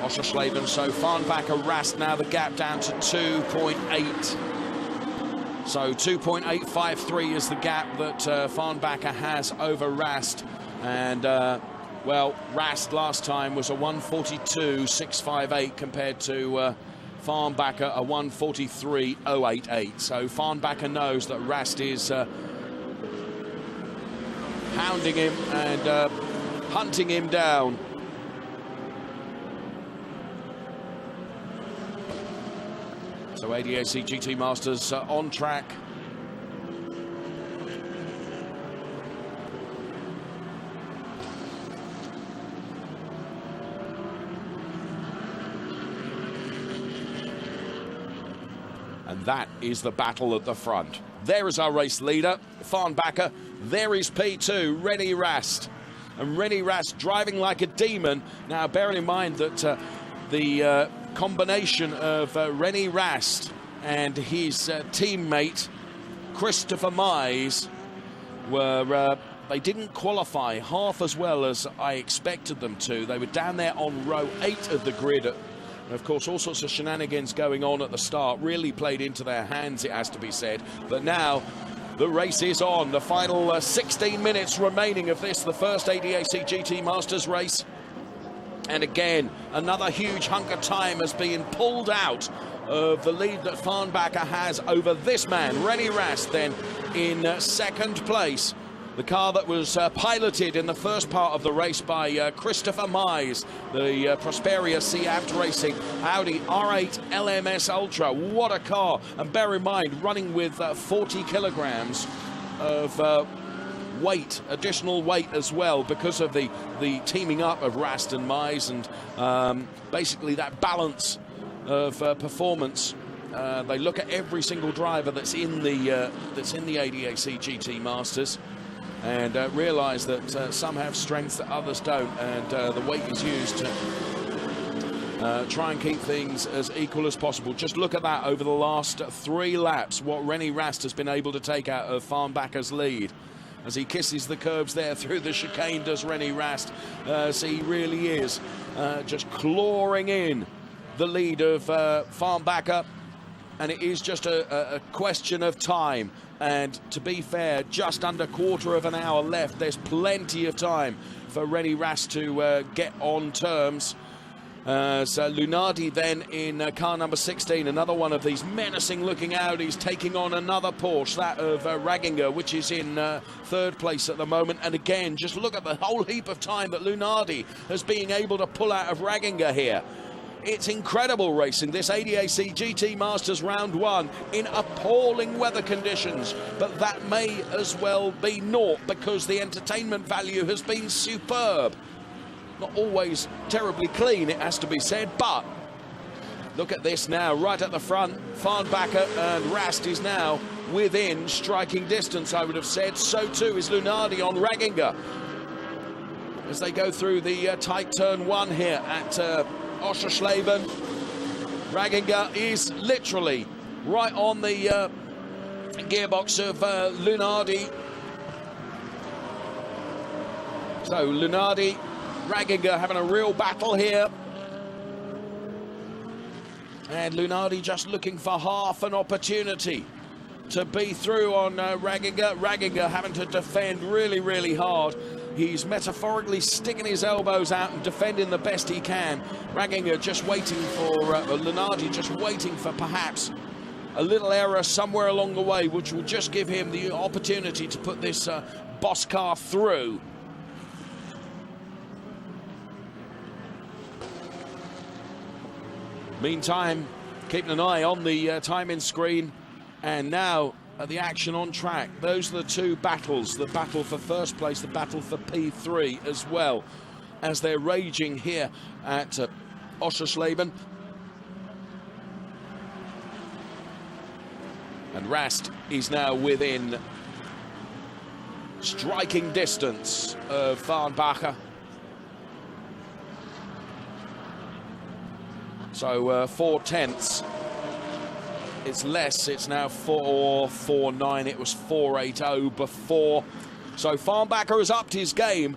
Oschersleben. So Farnbacher, Rast now the gap down to 2.8. So 2.853 is the gap that Farnbacher has over Rast. And, well, Rast last time was a 142.658 compared to Farnbacher, a 143.088. So Farnbacher knows that Rast is hounding him and hunting him down. So ADAC GT Masters on track. And that is the battle at the front. There is our race leader, Farnbacher. There is P2, Rennie Rast. And Rennie Rast driving like a demon. Now, bearing in mind that the combination of Rennie Rast and his teammate Christopher Mize were they didn't qualify half as well as I expected them to. They were down there on row 8 of the grid. And of course, all sorts of shenanigans going on at the start really played into their hands, it has to be said. But now the race is on. The final 16 minutes remaining of this, the first ADAC GT Masters race. And again, another huge hunk of time has been pulled out of the lead that Farnbacher has over this man, Rennie Rast, then in second place. The car that was piloted in the first part of the race by Christopher Mize, the Prosperia C-Abt Racing Audi R8 LMS Ultra. What a car! And bear in mind, running with 40 kilograms of weight, additional weight as well, because of the teaming up of Rast and Mize, and basically that balance of performance. They look at every single driver that's in the ADAC GT Masters and realise that some have strengths that others don't, and the weight is used to try and keep things as equal as possible. Just look at that over the last 3 laps, what Rennie Rast has been able to take out of Farnbacher's lead. As he kisses the curbs there through the chicane, does Rennie Rast. So he really is just clawing in the lead of Farnbacher. And it is just a question of time. And to be fair, just under quarter of an hour left. There's plenty of time for Rennie Rast to get on terms. So Lunardi then in car number 16, another one of these menacing looking Audis, taking on another Porsche, that of Raginger, which is in third place at the moment. And again, just look at the whole heap of time that Lunardi has been able to pull out of Raginger here. It's incredible racing, this ADAC GT Masters Round 1 in appalling weather conditions, but that may as well be naught because the entertainment value has been superb. Not always terribly clean, it has to be said, but look at this now, right at the front. Farnbacher and Rast is now within striking distance, I would have said. So too is Lunardi on Raginger as they go through the tight turn 1 here at Oschersleben. Raginger is literally right on the gearbox of Lunardi. So Lunardi, Raginger having a real battle here. And Lunardi just looking for half an opportunity to be through on Raginger. Raginger having to defend really, really hard. He's metaphorically sticking his elbows out and defending the best he can. Raginger just waiting for, Lunardi just waiting for perhaps a little error somewhere along the way, which will just give him the opportunity to put this boss car through. Meantime, keeping an eye on the timing screen, and now at the action on track. Those are the two battles, the battle for first place, the battle for P3 as well, as they're raging here at Oschersleben. And Rast is now within striking distance of Farnbacher. So 4/10. It's less, it's now 4:49. It was 4:80 before. So Farnbacher has upped his game,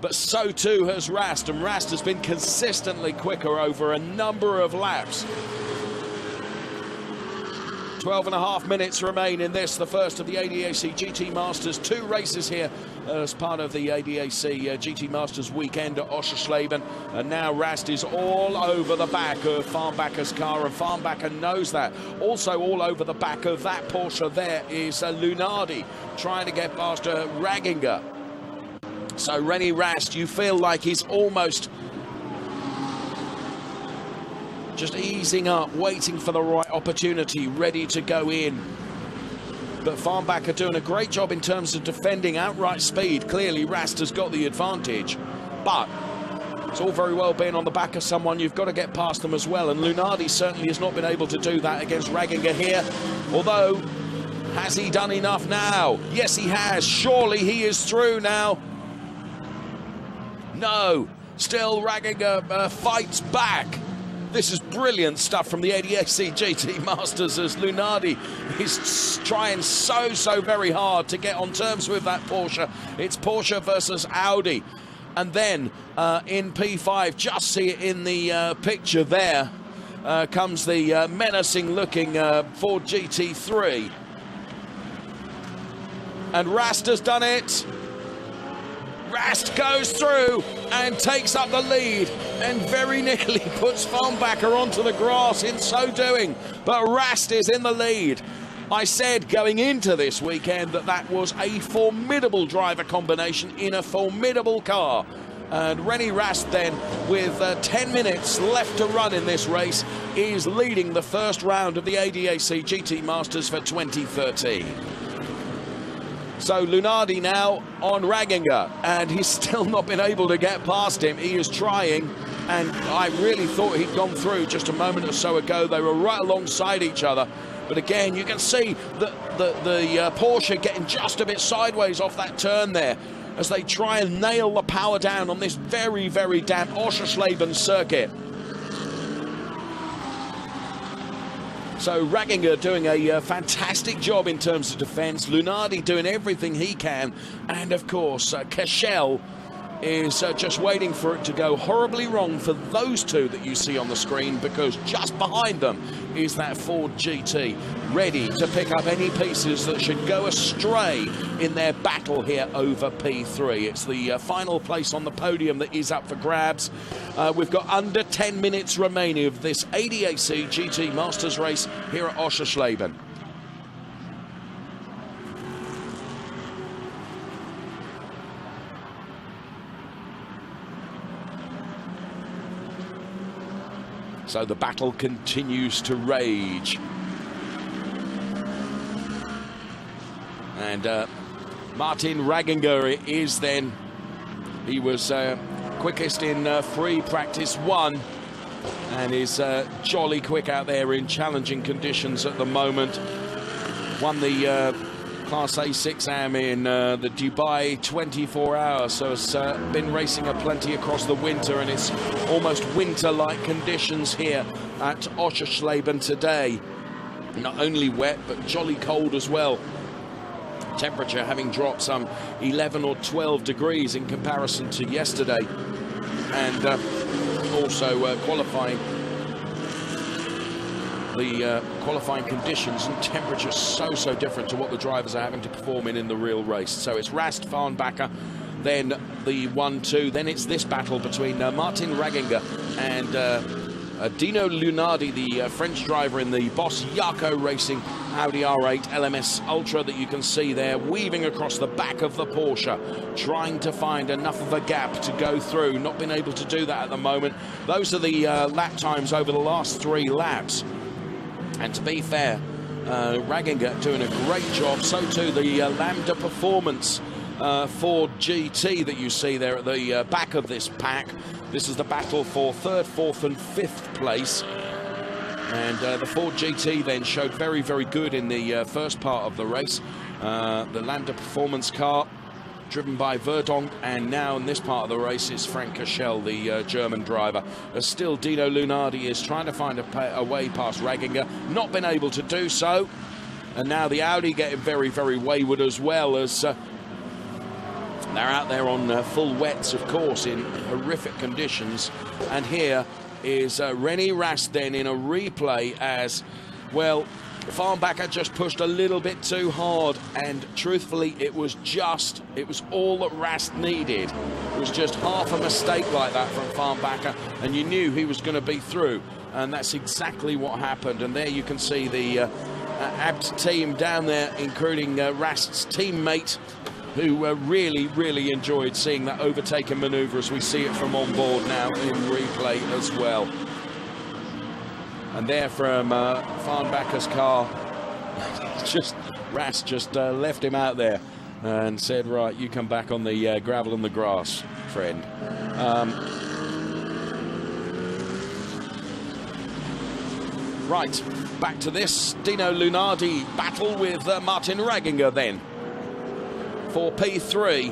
but so too has Rast, and Rast has been consistently quicker over a number of laps. 12.5 minutes remain in this, the first of the ADAC GT Masters. 2 races here as part of the ADAC GT Masters weekend at Oschersleben. And now Rast is all over the back of Farnbacher's car, and Farnbacher knows that. Also all over the back of that Porsche there is Lunardi, trying to get past Raginger. So Rennie Rast, you feel like he's almost just easing up, waiting for the right opportunity, ready to go in. But Farnbacher doing a great job in terms of defending outright speed. Clearly, Rast has got the advantage. But it's all very well being on the back of someone. You've got to get past them as well. And Lunardi certainly has not been able to do that against Raginger here. Although, has he done enough now? Yes, he has. Surely he is through now. No. Still, Raginger fights back. This is brilliant stuff from the ADAC GT Masters, as Lunardi is trying so very hard to get on terms with that Porsche. It's Porsche versus Audi. And then in P5, just see it in the picture there, comes the menacing looking Ford GT3. And Rast has done it. Rast goes through and takes up the lead and very nearly puts Farnbacher onto the grass in so doing. But Rast is in the lead. I said going into this weekend that that was a formidable driver combination in a formidable car. And Rennie Rast then, with 10 minutes left to run in this race, is leading the first round of the ADAC GT Masters for 2013. So Lunardi now on Raginger, and he's still not been able to get past him. He is trying, and I really thought he'd gone through just a moment or so ago. They were right alongside each other. But again, you can see the Porsche getting just a bit sideways off that turn there as they try and nail the power down on this very damp Oschersleben circuit. So Raginger doing a fantastic job in terms of defence. Lunardi doing everything he can. And of course, Cashel is just waiting for it to go horribly wrong for those two that you see on the screen, because just behind them is that Ford GT, ready to pick up any pieces that should go astray in their battle here over P3. It's the final place on the podium that is up for grabs. We've got under 10 minutes remaining of this ADAC GT Masters race here at Oschersleben. So the battle continues to rage. And Martin Raginger is then, he was quickest in free practice 1 and is jolly quick out there in challenging conditions at the moment. Won the Class A 6am in the Dubai 24 hours, so it's been racing plenty across the winter, and it's almost winter-like conditions here at Oschersleben today. Not only wet, but jolly cold as well. Temperature having dropped some 11 or 12 degrees in comparison to yesterday. And also qualifying. The qualifying conditions and temperatures so different to what the drivers are having to perform in the real race. So it's Rast, Farnbacher, then the 1-2, then it's this battle between Martin Raginger and Dino Lunardi, the French driver in the Boss Jaco Racing Audi R8 LMS Ultra that you can see there, weaving across the back of the Porsche, trying to find enough of a gap to go through. Not been able to do that at the moment. Those are the lap times over the last 3 laps. And to be fair, Raginger doing a great job. So too the Lambda Performance Ford GT that you see there at the back of this pack. This is the battle for 3rd, 4th and 5th place. And the Ford GT then showed very, very good in the first part of the race. The Lambda Performance car driven by Verdonk, and now in this part of the race is Frank Cashel, the German driver. Still, Dino Lunardi is trying to find a way past Raginger, not been able to do so. And now the Audi getting very, very wayward as well, as they're out there on full wets, of course, in horrific conditions. And here is René Rast then in a replay as, well, Farnbacher just pushed a little bit too hard, and truthfully it was all that Rast needed. It was just half a mistake like that from Farnbacher and you knew he was going to be through, and that's exactly what happened. And there you can see the Abt team down there, including Rast's teammate, who really, really enjoyed seeing that overtaking manoeuvre as we see it from on board now in replay as well. And there from Farnbacher's car, Rast just left him out there and said, right, you come back on the gravel and the grass, friend. Right, back to this Dino Lunardi battle with Martin Raginger then for P3,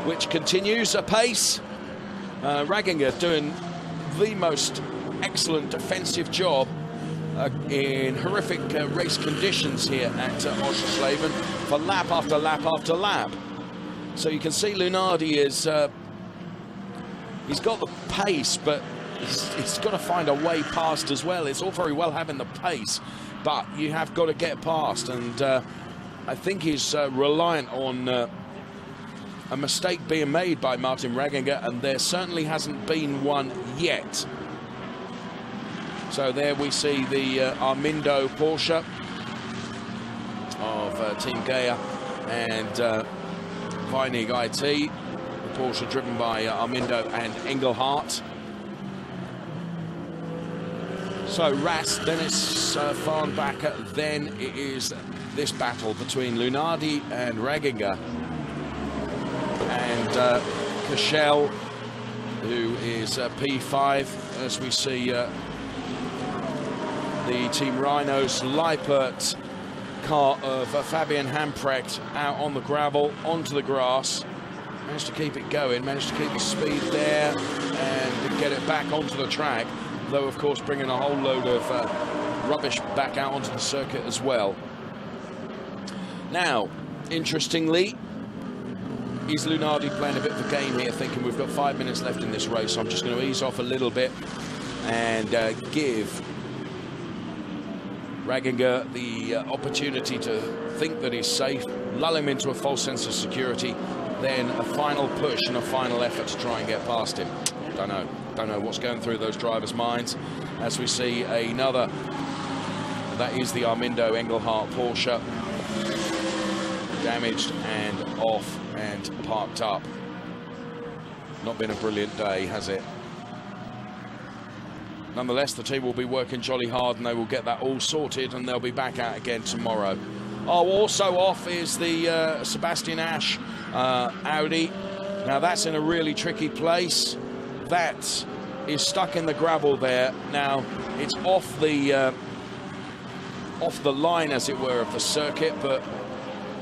which continues apace. Raginger doing the most excellent defensive job in horrific race conditions here at Oschersleben for lap after lap after lap. So you can see Lunardi is he's got the pace, but he's got to find a way past as well. It's all very well having the pace, but you have got to get past, and I think he's reliant on a mistake being made by Martin Raginger, and there certainly hasn't been one yet. So there we see the Armindo Porsche of Team Gea and Weinig IT, the Porsche driven by Armindo and Engelhardt. So Rast, then it's Farnbacher, then it is this battle between Lunardi and Raginger. And Cashel, who is P5, as we see the Team Rhinos Leipert car of Fabian Hamprecht out on the gravel, onto the grass. Managed to keep it going, managed to keep the speed there and get it back onto the track, though of course bringing a whole load of rubbish back out onto the circuit as well. Now, interestingly, is Lunardi playing a bit of a game here, thinking we've got 5 minutes left in this race, so I'm just going to ease off a little bit and give Raginger the opportunity to think that he's safe, lull him into a false sense of security, then a final push and a final effort to try and get past him. Don't know what's going through those drivers' minds as we see another. That is the Armindo Engelhardt Porsche, damaged and off and parked up. Not been a brilliant day, has it? Nonetheless, the team will be working jolly hard and they will get that all sorted, and they'll be back out again tomorrow. Oh, also off is the Sebastian Ash Audi. Now that's in a really tricky place. That is stuck in the gravel there. Now it's off the line, as it were, of the circuit, but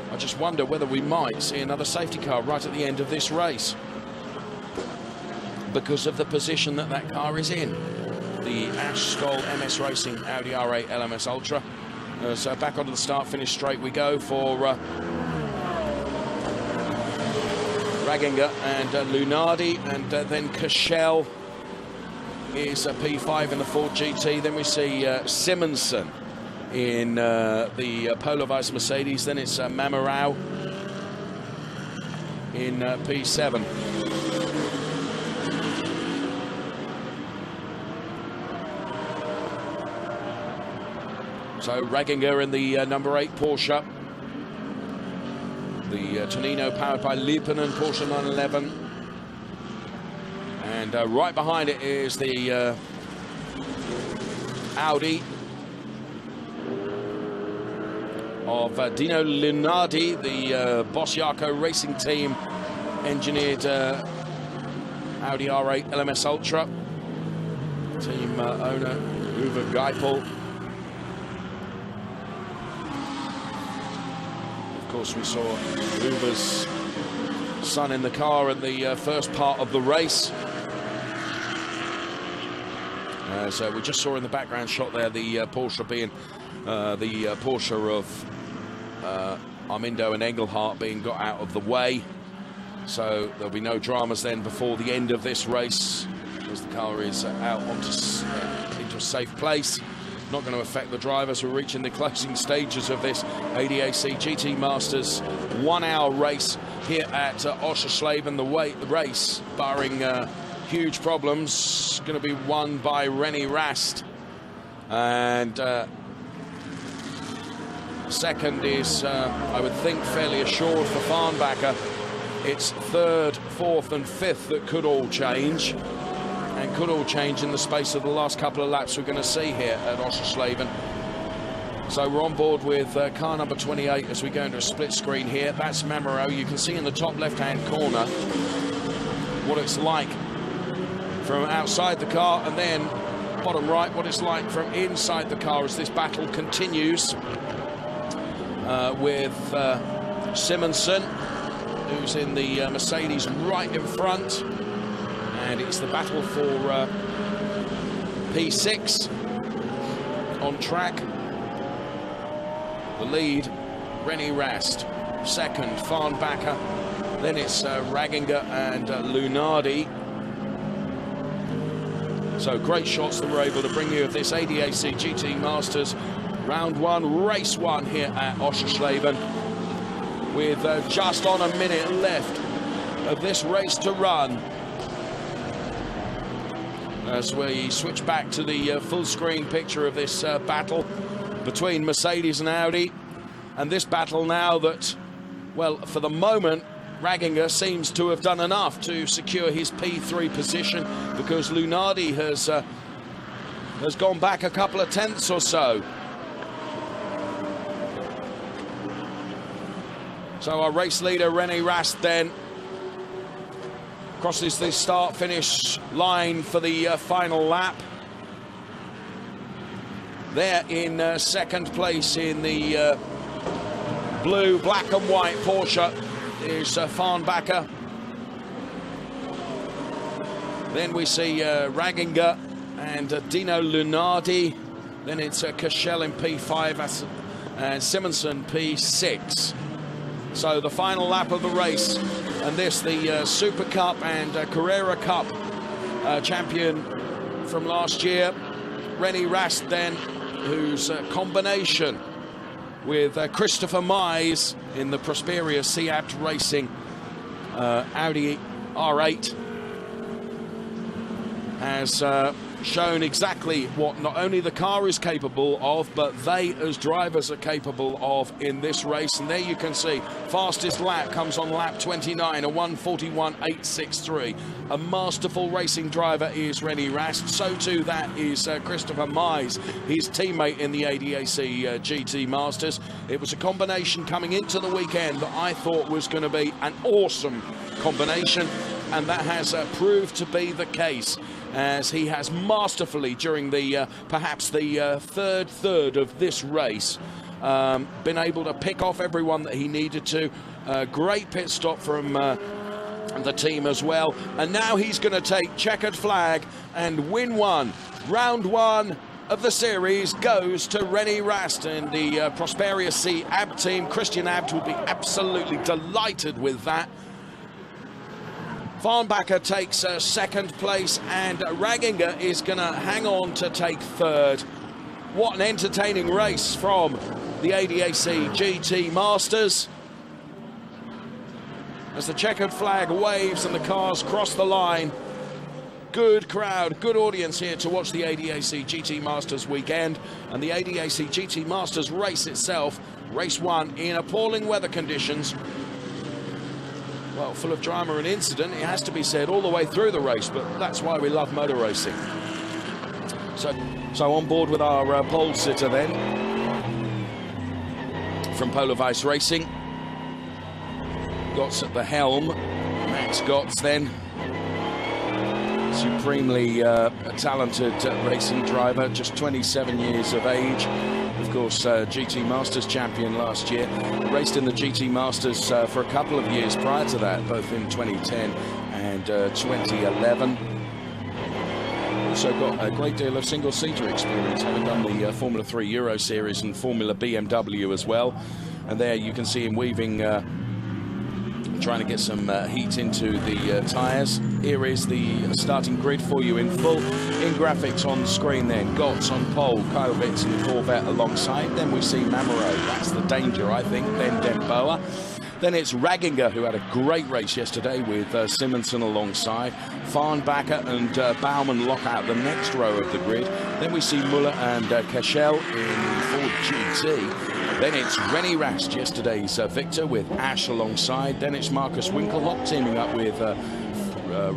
I just wonder whether we might see another safety car right at the end of this race because of the position that that car is in. The Ash Stoll MS Racing Audi R8 LMS Ultra. So back onto the start-finish straight we go for Raginger and Lunardi, and then Cashel is a P5 in the Ford GT. Then we see Simonsen in the Polarvice Mercedes. Then it's Mamarau in P7. So Raginger in the number 8 Porsche. The Tonino powered by Lippinen Porsche 911. And right behind it is the Audi. of Dino Lunardi, the Boschiaco Racing Team engineered Audi R8 LMS Ultra. Team owner Uwe Geipel. Of course, we saw Uwe's son in the car in the first part of the race. So we just saw in the background shot there the Porsche being the Porsche of Armindo and Engelhardt being got out of the way. So there'll be no dramas then before the end of this race, as the car is out onto into a safe place. Not going to affect the drivers. We're reaching the closing stages of this ADAC GT Masters 1 hour race here at Oschersleben. The race, barring huge problems, going to be won by René Rast. And second is, I would think, fairly assured for Farnbacher. It's third, fourth and fifth that could all change, and could all change in the space of the last couple of laps we're going to see here at Oschersleben. So we're on board with car number 28 as we go into a split screen here. That's Memoro. You can see in the top left-hand corner what it's like from outside the car, and then bottom right what it's like from inside the car as this battle continues with Simonsen, who's in the Mercedes right in front, and it's the battle for P6 on track. The lead, René Rast. Second, Farnbacher. Then it's Raginger and Lunardi. So great shots that we're able to bring you of this ADAC GT Masters Round 1, Race 1 here at Oschersleben, with just on a minute left of this race to run. As we switch back to the full screen picture of this battle between Mercedes and Audi. And this battle now that, well, for the moment, Raginger seems to have done enough to secure his P3 position, because Lunardi has gone back a couple of tenths or so. So our race leader, René Rast, then crosses the start-finish line for the final lap. There in second place in the blue, black and white Porsche is Farnbacher. Then we see Raginger and Dino Lunardi. Then it's Cashel in P5 and Simonsen P6. So the final lap of the race, and this the Super Cup and Carrera Cup champion from last year, René Rast, then, whose combination with Christopher Mize in the Prosperia Seat Racing Audi R8 has shown exactly what not only the car is capable of, but they as drivers are capable of in this race. And there you can see fastest lap comes on lap 29, a 1:41.863. A masterful racing driver is René Rast. So too that is Christopher Mize, his teammate in the ADAC GT Masters. It was a combination coming into the weekend that I thought was going to be an awesome combination, and that has proved to be the case, as he has masterfully, during the perhaps the third of this race, been able to pick off everyone that he needed to. Great pit stop from the team as well, and now he's going to take checkered flag and win one. Round 1 of the series goes to René Rast and the Prosperia C AB team. Christian Abt will be absolutely delighted with that. Farnbacher takes second place, and Raginger is going to hang on to take third. What an entertaining race from the ADAC GT Masters, as the checkered flag waves and the cars cross the line. Good crowd, good audience here to watch the ADAC GT Masters weekend, and the ADAC GT Masters race itself, race 1, in appalling weather conditions. Well, full of drama and incident, it has to be said, all the way through the race, but that's why we love motor racing. So on board with our pole sitter then. from Polar Vice Racing. Gotts at the helm. Max Gotts then. Supremely talented racing driver, just 27 years of age. Of course, GT Masters champion last year. Raced in the GT Masters for a couple of years prior to that, both in 2010 and 2011. Also got a great deal of single-seater experience, having done the Formula 3 Euro Series and Formula BMW as well. And there you can see him weaving, trying to get some heat into the tyres. Here is the starting grid for you in full. In graphics on the screen then, Gotts on pole, Kylevitz and the Corvette alongside. Then we see Mamero, that's the danger I think, then Demboa. Then it's Raginger, who had a great race yesterday with Simonsen alongside. Farnbacher and Baumann lock out the next row of the grid. Then we see Muller and Cashel in Ford GT. Then it's Rennie Rast, yesterday's Victor, with Ash alongside. Then it's Marcus Winkelhock teaming up with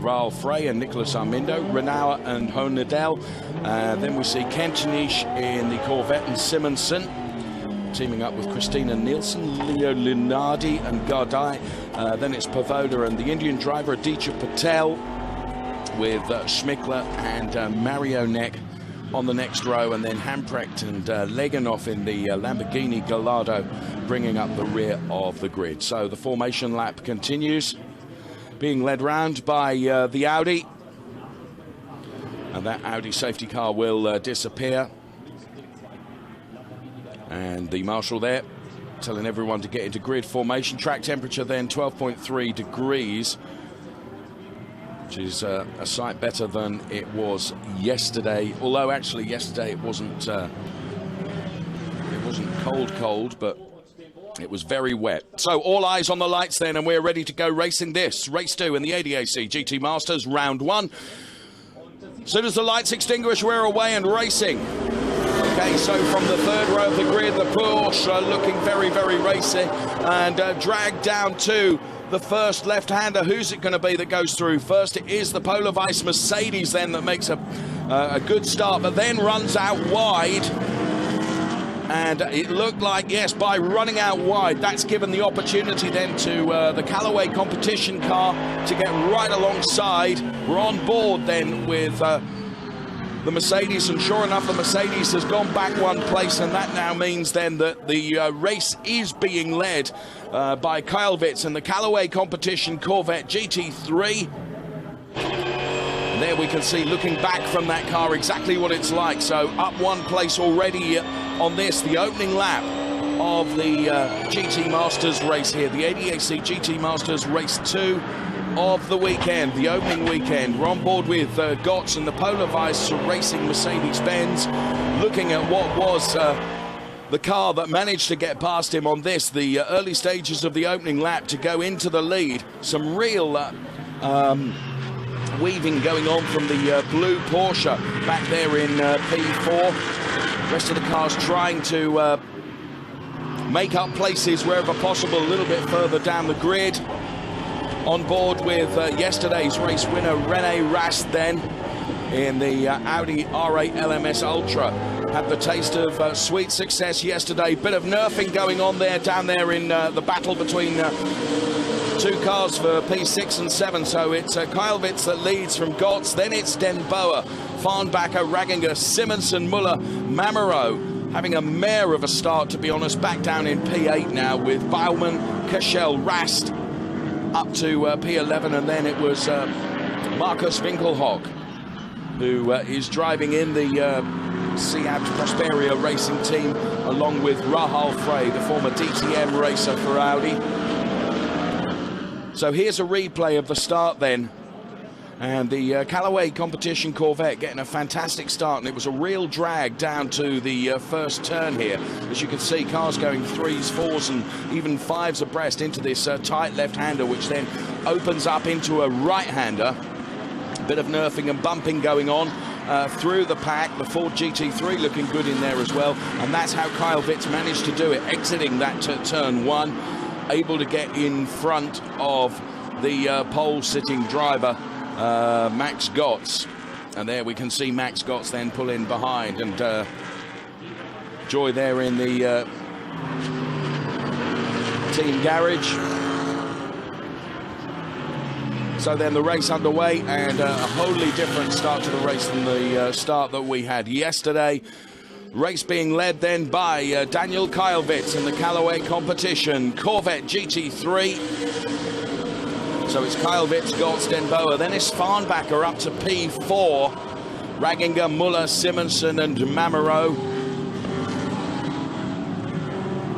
Raul Frey and Nicholas Armindo, Renauer and Honadel. Then we see Kentanish in the Corvette and Simonsen teaming up with Christina Nielsen, Leo Linardi and Gardai. Then it's Pavoda and the Indian driver Aditya Patel with Schmickler and Marionek on the next row, and then Hamprecht and Leganov in the Lamborghini Gallardo bringing up the rear of the grid. So the formation lap continues, being led round by the Audi, and that Audi safety car will disappear. And the marshal there telling everyone to get into grid formation. Track temperature then 12.3 degrees, which is a sight better than it was yesterday. Although actually yesterday it wasn't cold, but it was very wet. So all eyes on the lights then, and we're ready to go racing this. Race 2 in the ADAC GT Masters, round 1. As soon as the lights extinguish, we're away and racing. Okay, so from the third row of the grid, the Porsche looking very, very racy, and dragged down to the first left-hander. Who's it going to be that goes through first? It is the Polar Vice Mercedes then that makes a good start, but then runs out wide. And it looked like, yes, by running out wide, that's given the opportunity then to the Callaway competition car to get right alongside. We're on board then with the Mercedes, and sure enough, the Mercedes has gone back one place, and that now means then that the race is being led by Kylevitz and the Callaway competition Corvette GT3. And there we can see, looking back from that car, exactly what it's like. So up one place already on this, the opening lap of the GT Masters race here, the ADAC GT Masters Race 2 of the weekend, the opening weekend. We're on board with Gotts and the Polar Vice Racing Mercedes-Benz, looking at what was the car that managed to get past him on this, the early stages of the opening lap, to go into the lead. Some real weaving going on from the blue Porsche back there in P4. Rest of the cars trying to make up places wherever possible, a little bit further down the grid. On board with yesterday's race winner Rennie Rast then in the Audi R8 LMS Ultra. Had the taste of sweet success yesterday. Bit of nerfing going on there down there in the battle between two cars for P6 and 7. So it's Kylevitz that leads from Gotts. Then it's Demboa, Farnbacher, Raginger, Simonsen, Muller, Mamero. Having a mare of a start, to be honest. Back down in P8 now with Baumann, Cashel, Rast up to P11, and then it was Marcus Winkelhock who is driving in the Seat Prosperia racing team along with Rahul Frey, the former DTM racer for Audi. So here's a replay of the start then, and the Callaway competition Corvette getting a fantastic start, and it was a real drag down to the first turn here. As you can see, cars going 3s, 4s and even 5s abreast into this tight left-hander, which then opens up into a right-hander. A bit of nerfing and bumping going on through the pack. The Ford GT3 looking good in there as well, and that's how Kylevitz managed to do it, exiting that turn 1, able to get in front of the pole-sitting driver Max Gotts. And there we can see Max Gotts then pull in behind, and Joy there in the team garage. So then the race underway, and a wholly different start to the race than the start that we had yesterday. Race being led then by Daniel Kylevitz in the Callaway competition, Corvette GT3. So it's Kylevitz, Gotts, Denboa, then it's Farnbacher up to P4. Raginger, Muller, Simonsen and Mamero.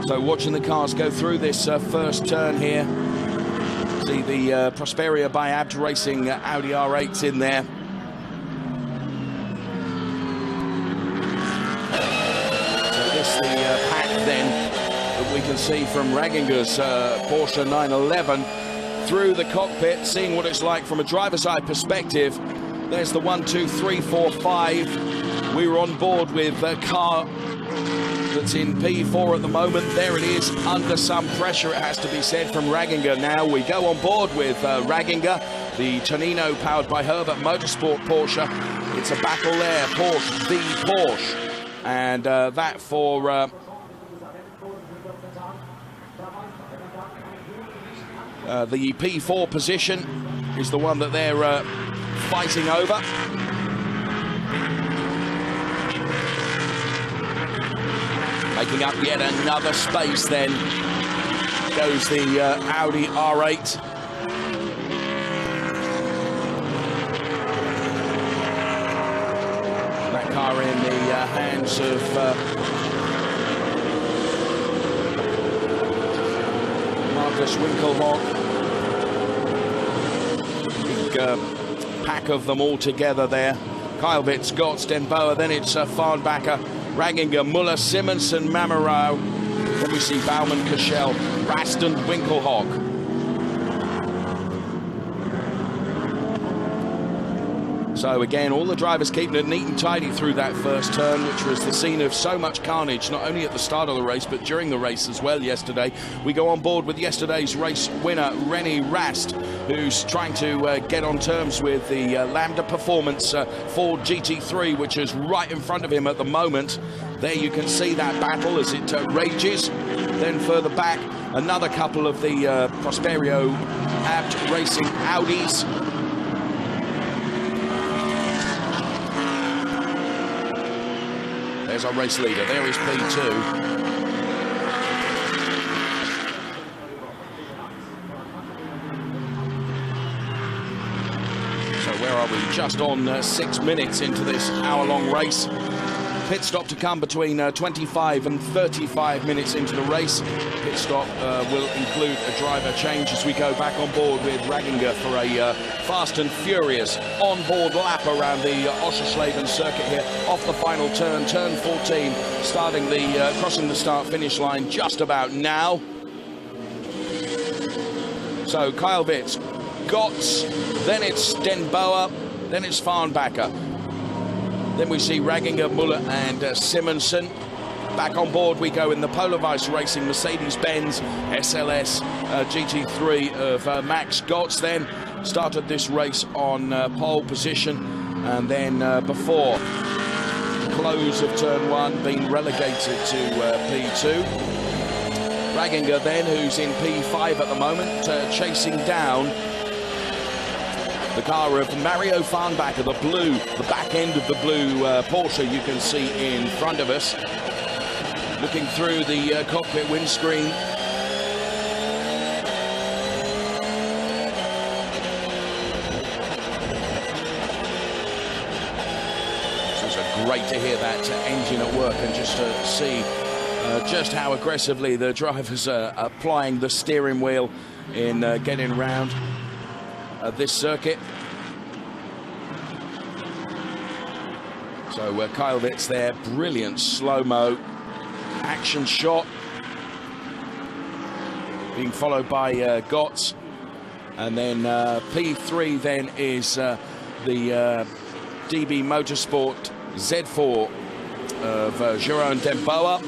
So watching the cars go through this first turn here. See the Prosperia by Abt Racing Audi R8s in there. So this the pack then that we can see from Raginger's Porsche 911 through the cockpit, seeing what it's like from a driver's eye perspective. There's the 1, 2, 3, 4, 5. We were on board with a car that's in P4 at the moment. There it is, under some pressure, it has to be said, from Raginger. Now we go on board with Raginger, the Tonino powered by Herbert Motorsport Porsche. It's a battle there, Porsche v Porsche. And that for the P4 position is the one that they're fighting over. Making up yet another space then goes the Audi R8. That car in the hands of Marcus Winkelhock. Big pack of them all together there. Kylevitz, Gotts, Denboa, then it's Farnbacher, Raginger, Muller, Simonsen, Mamero. Then we see Baumann, Cashel, Raston, Winkelhock. So again, all the drivers keeping it neat and tidy through that first turn, which was the scene of so much carnage, not only at the start of the race, but during the race as well yesterday. We go on board with yesterday's race winner, René Rast, who's trying to get on terms with the Lambda Performance Ford GT3, which is right in front of him at the moment. There you can see that battle as it rages. Then further back, another couple of the Prosperio Abt Racing Audis. There's our race leader. There is P2. Where are we? Just on 6 minutes into this hour-long race. Pit stop to come between 25 and 35 minutes into the race. Pit stop will include a driver change as we go back on board with Raginger for a fast and furious on-board lap around the Oschersleben circuit here. Off the final turn, turn 14, starting the crossing the start-finish line just about now. So Kylevitz, Gotts, then it's Denboa, then it's Farnbacher. Then we see Raginger, Muller and Simonsen. Back on board we go in the Polar Vice Racing Mercedes-Benz SLS GT3 of Max Gotts. Then started this race on pole position, and then before close of turn 1 being relegated to P2. Raginger then, who's in P5 at the moment, chasing down the car of Mario Farnbacher, the blue, the back end of the blue Porsche you can see in front of us. Looking through the cockpit windscreen. So it's great to hear that engine at work, and just to see just how aggressively the drivers are applying the steering wheel in getting round this circuit. So Kylevitz there, brilliant slow-mo action shot, being followed by Gotts, and then P3 then is the DB Motorsport Z4 of Jérôme Denboa.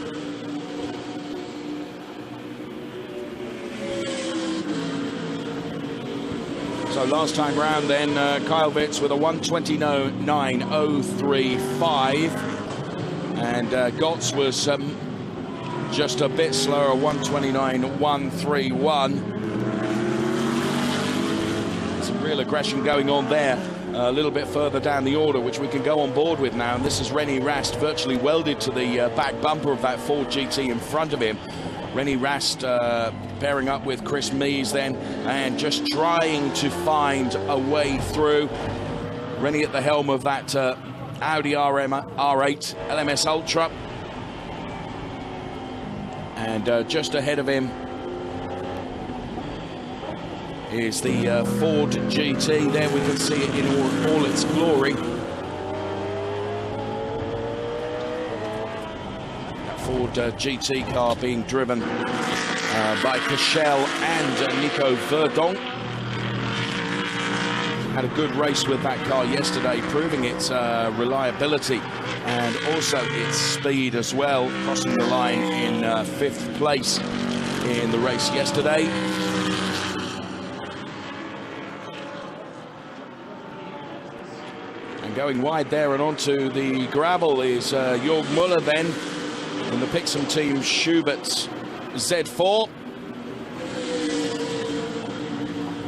So last time round then, Kylevitz with a 1:29.035, and Gotts was just a bit slower, 129.131. Some real aggression going on there. A little bit further down the order, which we can go on board with now. And this is Rennie Rast virtually welded to the back bumper of that Ford GT in front of him. Rennie Rast pairing up with Chris Mees then, and just trying to find a way through. Rennie at the helm of that Audi R8 LMS Ultra. And just ahead of him is the Ford GT. There we can see it in all its glory. That Ford GT car being driven by Cashel and Nico Verdonk. Had a good race with that car yesterday, proving its reliability and also its speed as well, crossing the line in 5th place in the race yesterday. Going wide there and onto the gravel is Jörg Müller then in the Pixum team Schubert's Z4.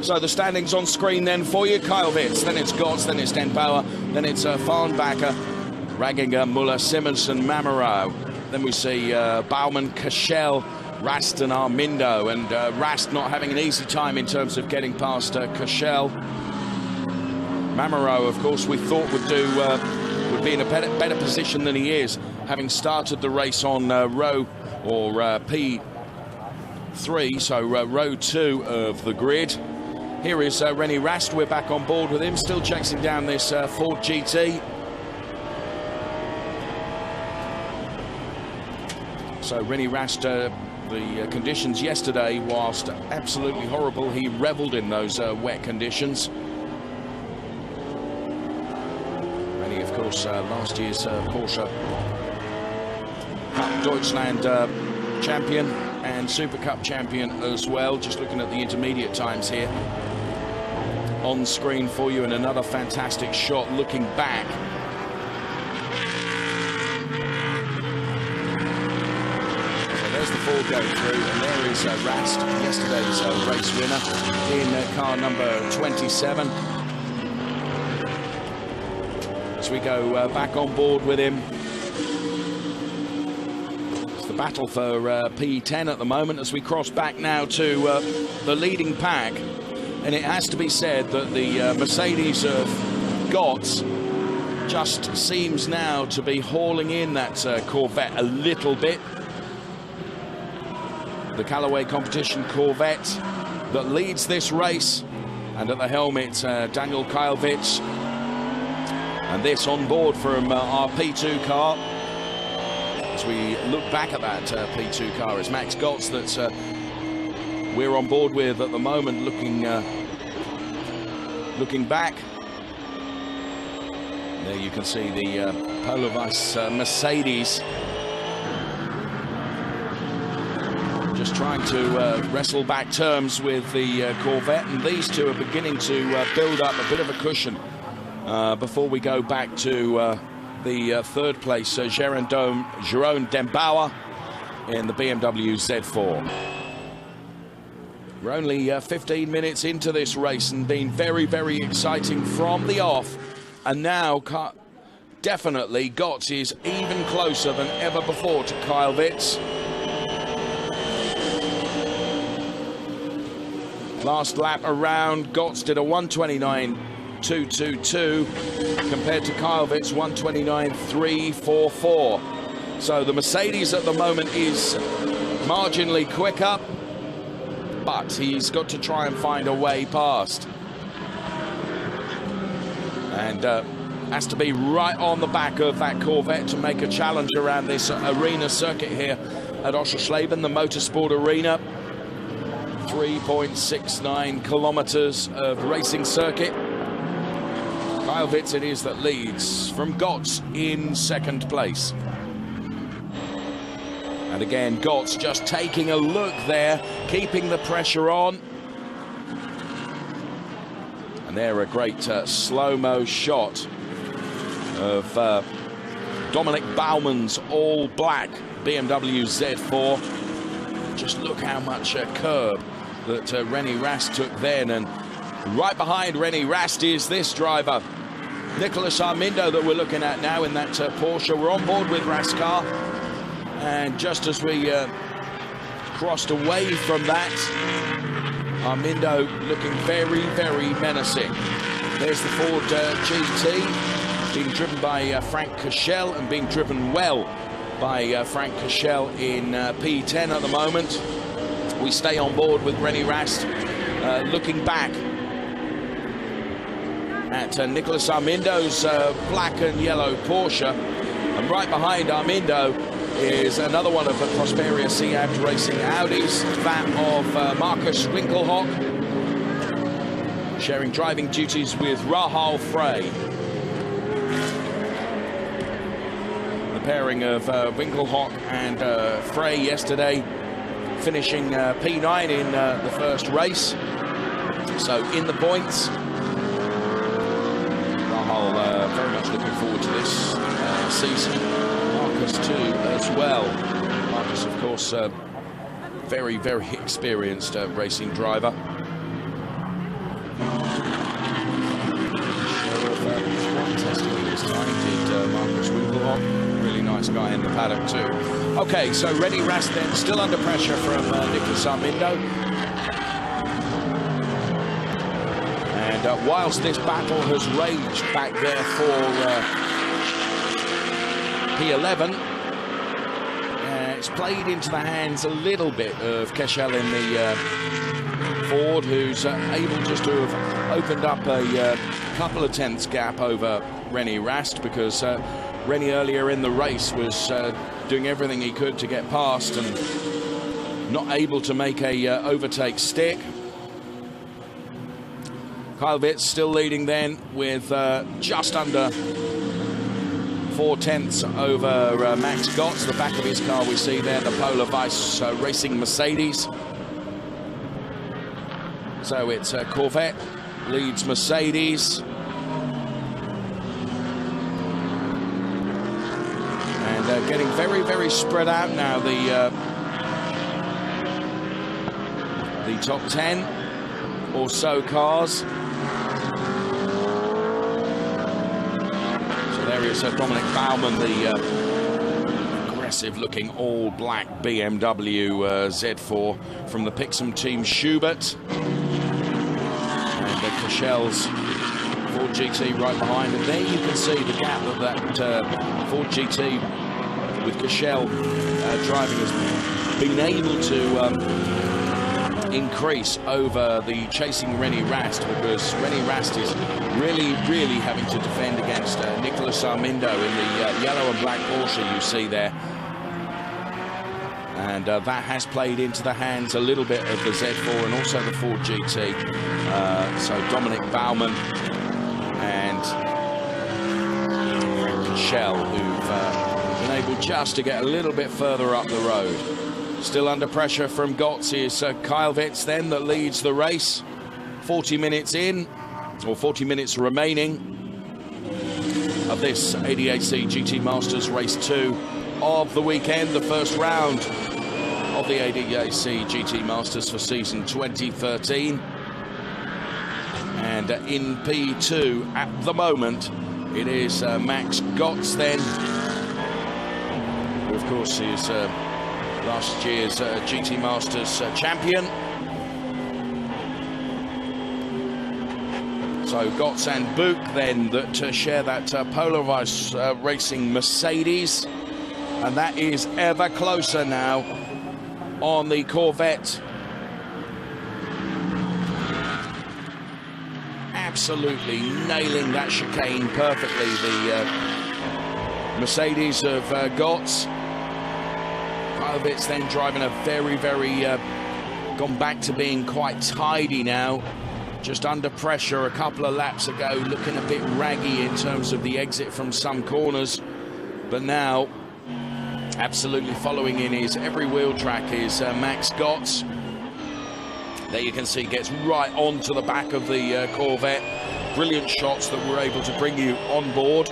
So the standings on screen then for you: Kyle Witz, then it's Gotts, then it's Den Bauer, then it's Farnbacher, Raginger, Müller, Simonsen, Mamaro. Then we see Baumann, Cashel, Rast and Armindo, and Rast not having an easy time in terms of getting past Cashel. Mamaro, of course, we thought would be in a better position than he is, having started the race on row or P3, so row 2 of the grid. Here is Rennie Rast. We're back on board with him, still chasing down this Ford GT. So Rennie Rast, the conditions yesterday, whilst absolutely horrible, he revelled in those wet conditions. Of course, last year's Porsche Cup Deutschland champion and Super Cup champion as well. Just looking at the intermediate times here on screen for you, and another fantastic shot looking back. So there's the Ford going through, and there is Rast, yesterday's race winner in car number 27. As we go back on board with him. It's the battle for P10 at the moment as we cross back now to the leading pack. And it has to be said that the Mercedes of Gotts just seems now to be hauling in that Corvette a little bit. The Callaway Competition Corvette that leads this race. And at the helm it's Daniel Kyle-Witz. And this on board from our P2 car. As we look back at that P2 car, it's Max Gotts that we're on board with at the moment, looking back. There you can see the Polo Vice Mercedes just trying to wrestle back terms with the Corvette, and these two are beginning to build up a bit of a cushion. Before we go back to the third place, Jerome Den Bauer in the BMW Z4. We're only 15 minutes into this race and been very, very exciting from the off. And now, definitely, Gotts is even closer than ever before to Kyle Witz. Last lap around, Gotts did a 129.222 compared to Kyle Witz 129.344. So the Mercedes at the moment is marginally quicker, but he's got to try and find a way past. And has to be right on the back of that Corvette to make a challenge around this arena circuit here at Oschersleben, the motorsport arena. 3.69 kilometers of racing circuit. Kyle Witz it is that leads from Gotts in second place. And again, Gotts just taking a look there, keeping the pressure on. And there a great slow-mo shot of Dominic Bauman's all-black BMW Z4. Just look how much curb that René Rast took then. And right behind René Rast is this driver, Nicolas Armindo, that we're looking at now in that Porsche. We're on board with Rast's car. And just as we crossed away from that, Armindo looking very, very menacing. There's the Ford GT being driven by Frank Cashel and being driven well by Frank Cashel in P10 at the moment. We stay on board with René Rast, looking back at Nicolas Armindo's black and yellow Porsche. And right behind Armindo is another one of the Prosperia Seat Racing Audis, that of Marcus Winkelhock, sharing driving duties with Rahal Frey. The pairing of Winkelhock and Frey yesterday finishing P9 in the first race. So in the points, Rahal very much looking forward to this season. Marcus too as well. Marcus, of course, very, very experienced racing driver. Testing this time did Marcus Winkelhock. Really nice guy in the paddock too. Okay, so René Rast then still under pressure from Nicolas Armindo. And whilst this battle has raged back there for P11, it's played into the hands a little bit of Cashel in the Ford, who's able just to have opened up a couple of tenths gap over René Rast, because René earlier in the race was doing everything he could to get past and not able to make a overtake stick. Kyle Witz still leading then with just under 4 tenths over Max Gotts. The back of his car we see there, the Polar Vice Racing Mercedes. So it's Corvette leads Mercedes. And getting very, very spread out now, the top 10 or so cars. There is Dominic Bauman, the aggressive-looking all-black BMW Z4 from the Pixum team Schubert. And Cachel's Ford GT right behind it. There you can see the gap that Ford GT with Cashel driving has been able to increase over the chasing René Rast, because René Rast is really, really having to defend against Nicolas Armindo in the yellow and black Porsche you see there. And that has played into the hands a little bit of the Z4 and also the Ford GT. So Dominic Bauman and Cashel, who've been able just to get a little bit further up the road. Still under pressure from Gotts is Kyle Witz then, that leads the race. 40 minutes in, or 40 minutes remaining of this ADAC GT Masters Race 2 of the weekend, the first round of the ADAC GT Masters for season 2013. And in P2 at the moment, it is Max Gotts then, who of course is last year's GT Masters champion. So Gotts and Buch then that share that Polar Vice Racing Mercedes. And that is ever closer now on the Corvette. Absolutely nailing that chicane perfectly, the Mercedes of Gotts. Kyle Witz then driving a very, very gone back to being quite tidy now. Just under pressure a couple of laps ago, looking a bit raggy in terms of the exit from some corners. But now, absolutely following in his every wheel track is Max Gotts. There you can see, gets right onto the back of the Corvette. Brilliant shots that we're able to bring you on board.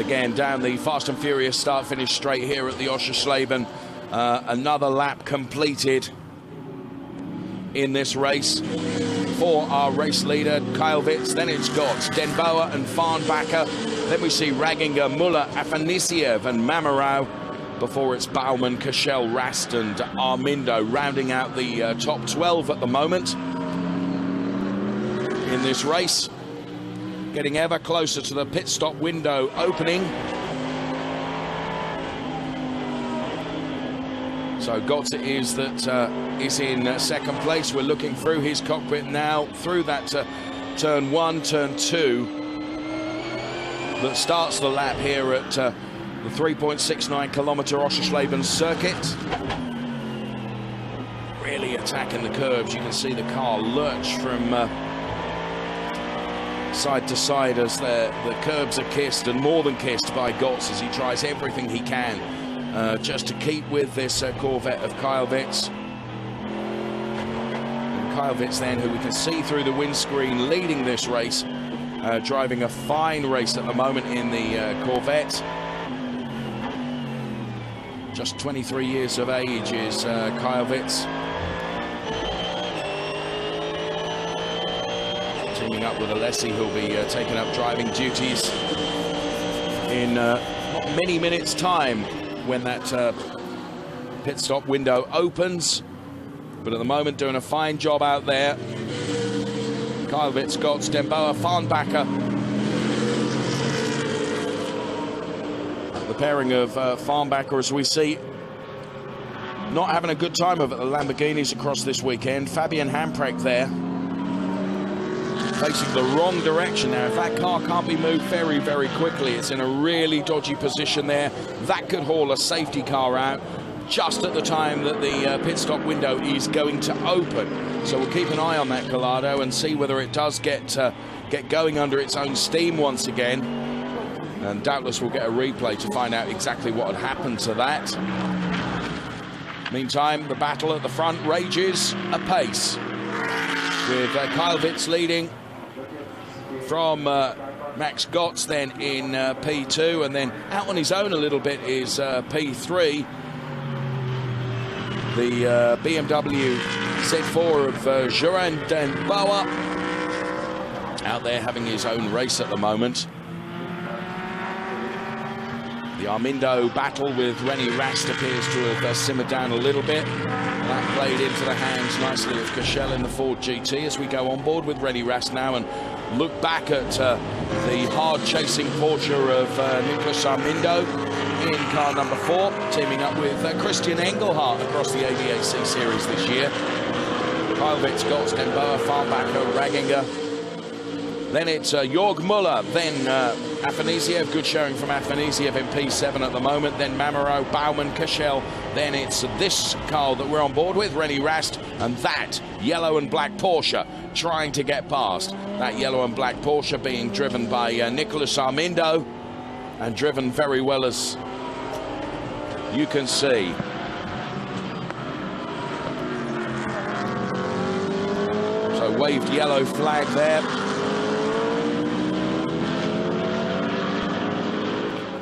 again, down the fast and furious start-finish straight here at the Oschersleben. Another lap completed in this race for our race leader, Kyle Witz. Then it's got Denboer and Farnbacher. Then we see Raginger, Muller, Afanasiev and Mamarau. Before it's Baumann, Kashel, Rast and Armindo rounding out the top 12 at the moment in this race. Getting ever closer to the pit stop window opening. So Gotts it is that is in second place. We're looking through his cockpit now, through that turn 1, turn 2 that starts the lap here at the 3.69 kilometer Oschersleben circuit. Really attacking the curves. You can see the car lurch from side to side as the curbs are kissed, and more than kissed, by Gotts as he tries everything he can just to keep with this Corvette of Kyle Witz. And Kyle Witz then, who we can see through the windscreen leading this race, driving a fine race at the moment in the Corvette. Just 23 years of age is Kyle Witz. Teaming up with Alessi, who'll be taking up driving duties in not many minutes' time when that pit stop window opens. But at the moment, doing a fine job out there. Kyle Witz, Gotts, Denboer, Farnbacher. The pairing of Farnbacher, as we see, not having a good time of it, the Lamborghinis across this weekend. Fabian Hamprecht there, facing the wrong direction now. If that car can't be moved very, very quickly, it's in a really dodgy position there. That could haul a safety car out just at the time that the pit stop window is going to open. So we'll keep an eye on that Gallardo and see whether it does get going under its own steam once again. And doubtless we'll get a replay to find out exactly what had happened to that. Meantime, the battle at the front rages apace, with Kyle Witz leading from Max Gotts then in P2, and then out on his own a little bit is P3. The BMW Z4 of Joran Denboer out there having his own race at the moment. The Armindo battle with Rennie Rast appears to have simmered down a little bit. That played into the hands nicely of Kashel in the Ford GT as we go on board with Rennie Rast now and look back at the hard-chasing Porsche of Nicolas Armindo in car number 4, teaming up with Christian Engelhardt across the ADAC series this year. Kyle Witz, Gotts, Denboer, Farnbacher, Raginger. Then it's Jörg Muller, then Afanasiev, good showing from Afanasiev in P7 at the moment, then Mamarau, Baumann, Kashel. Then it's this car that we're on board with, Rennie Rast, and that yellow and black Porsche trying to get past. That yellow and black Porsche being driven by Nicolas Armindo, and driven very well, as you can see. So waved yellow flag there.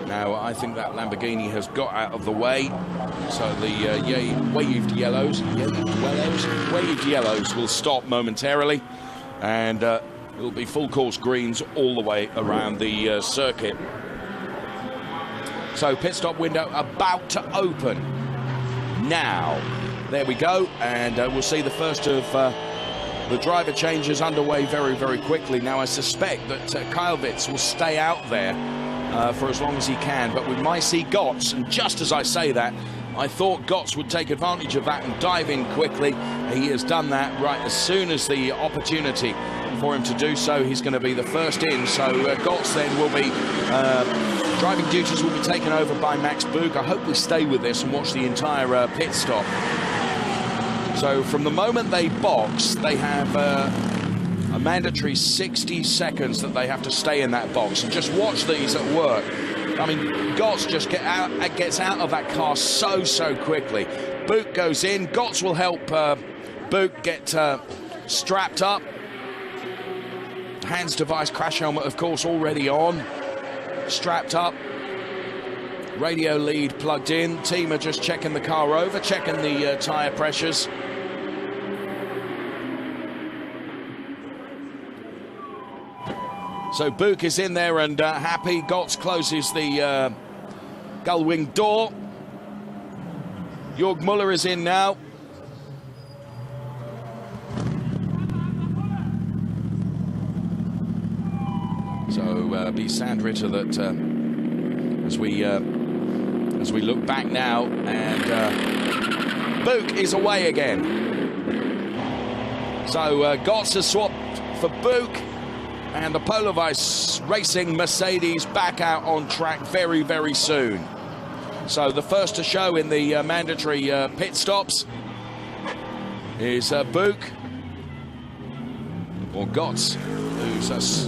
Now I think that Lamborghini has got out of the way, so the waved yellows will stop momentarily, and it'll be full course greens all the way around the circuit. So pit stop window about to open now. There we go, and we'll see the first of the driver changes underway very, very quickly. Now I suspect that Kyle Witz will stay out there for as long as he can, but we might see Gotts, and just as I say that, I thought Gotts would take advantage of that and dive in quickly. He has done that right as soon as the opportunity for him to do so. He's going to be the first in, so Gotts then will be driving duties will be taken over by Max Buch. I hope we stay with this and watch the entire pit stop. So from the moment they box, they have a mandatory 60 seconds that they have to stay in that box, and just watch these at work. I mean, Gotts just gets out of that car so quickly. Buch goes in. Gotts will help Buch get strapped up. Hands device, crash helmet, of course, already on. strapped up. Radio lead plugged in. Team are just checking the car over, checking the tyre pressures. So Buch is in there and happy. Gotts closes the gull wing door. Jörg Müller is in now. So be Sandritter that as we look back now, and Buch is away again. So Gotts has swapped for Buch, and the Polavice Racing Mercedes back out on track very, very soon. So the first to show in the mandatory pit stops is Buch, or Gotts, who's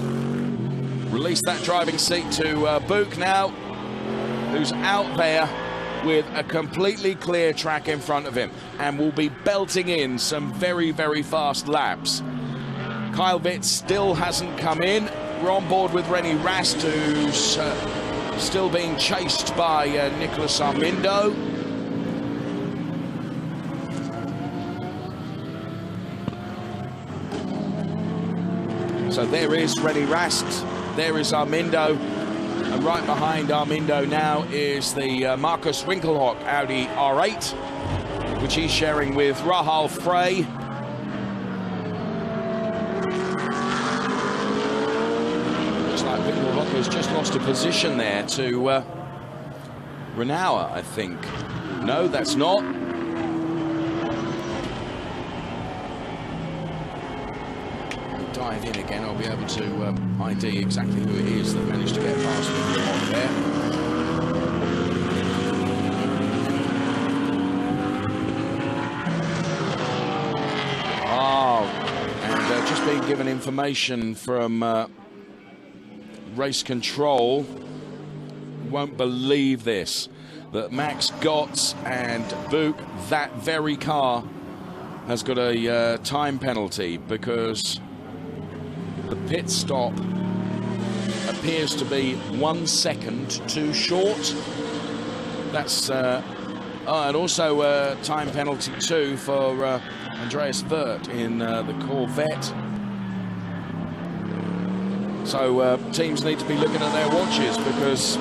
released that driving seat to Buch now, who's out there with a completely clear track in front of him and will be belting in some very, very fast laps. Kyle Witt still hasn't come in. We're on board with René Rast, who's still being chased by Nicolas Armindo. So there is René Rast, there is Armindo, and right behind Armindo now is the Markus Winkelhock Audi R8, which he's sharing with Rahal Frey. Looks like Winkelhock has just lost a position there to Renauer, I think. No, that's not. Dive in again, I'll be able to ID exactly who it is that managed to get past Winkelhock there. Oh, and just being given information from race control, won't believe this, that Max Gotts and Buch, that very car, has got a time penalty because the pit stop appears to be 1 second too short. That's and also a time penalty too for Andreas Wirth in the Corvette. So teams need to be looking at their watches, because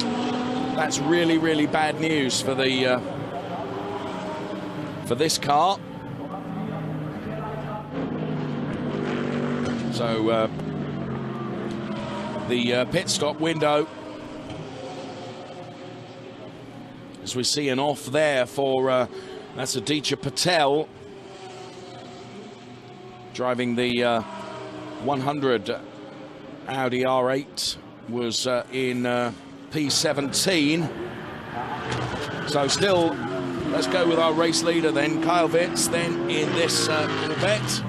that's really, really bad news for the for this car. So the pit stop window, as we see an off there for that's Aditya Patel driving the 100 Audi R8, was in P17. So still, let's go with our race leader then, Kyle Witt, then in this Corvette.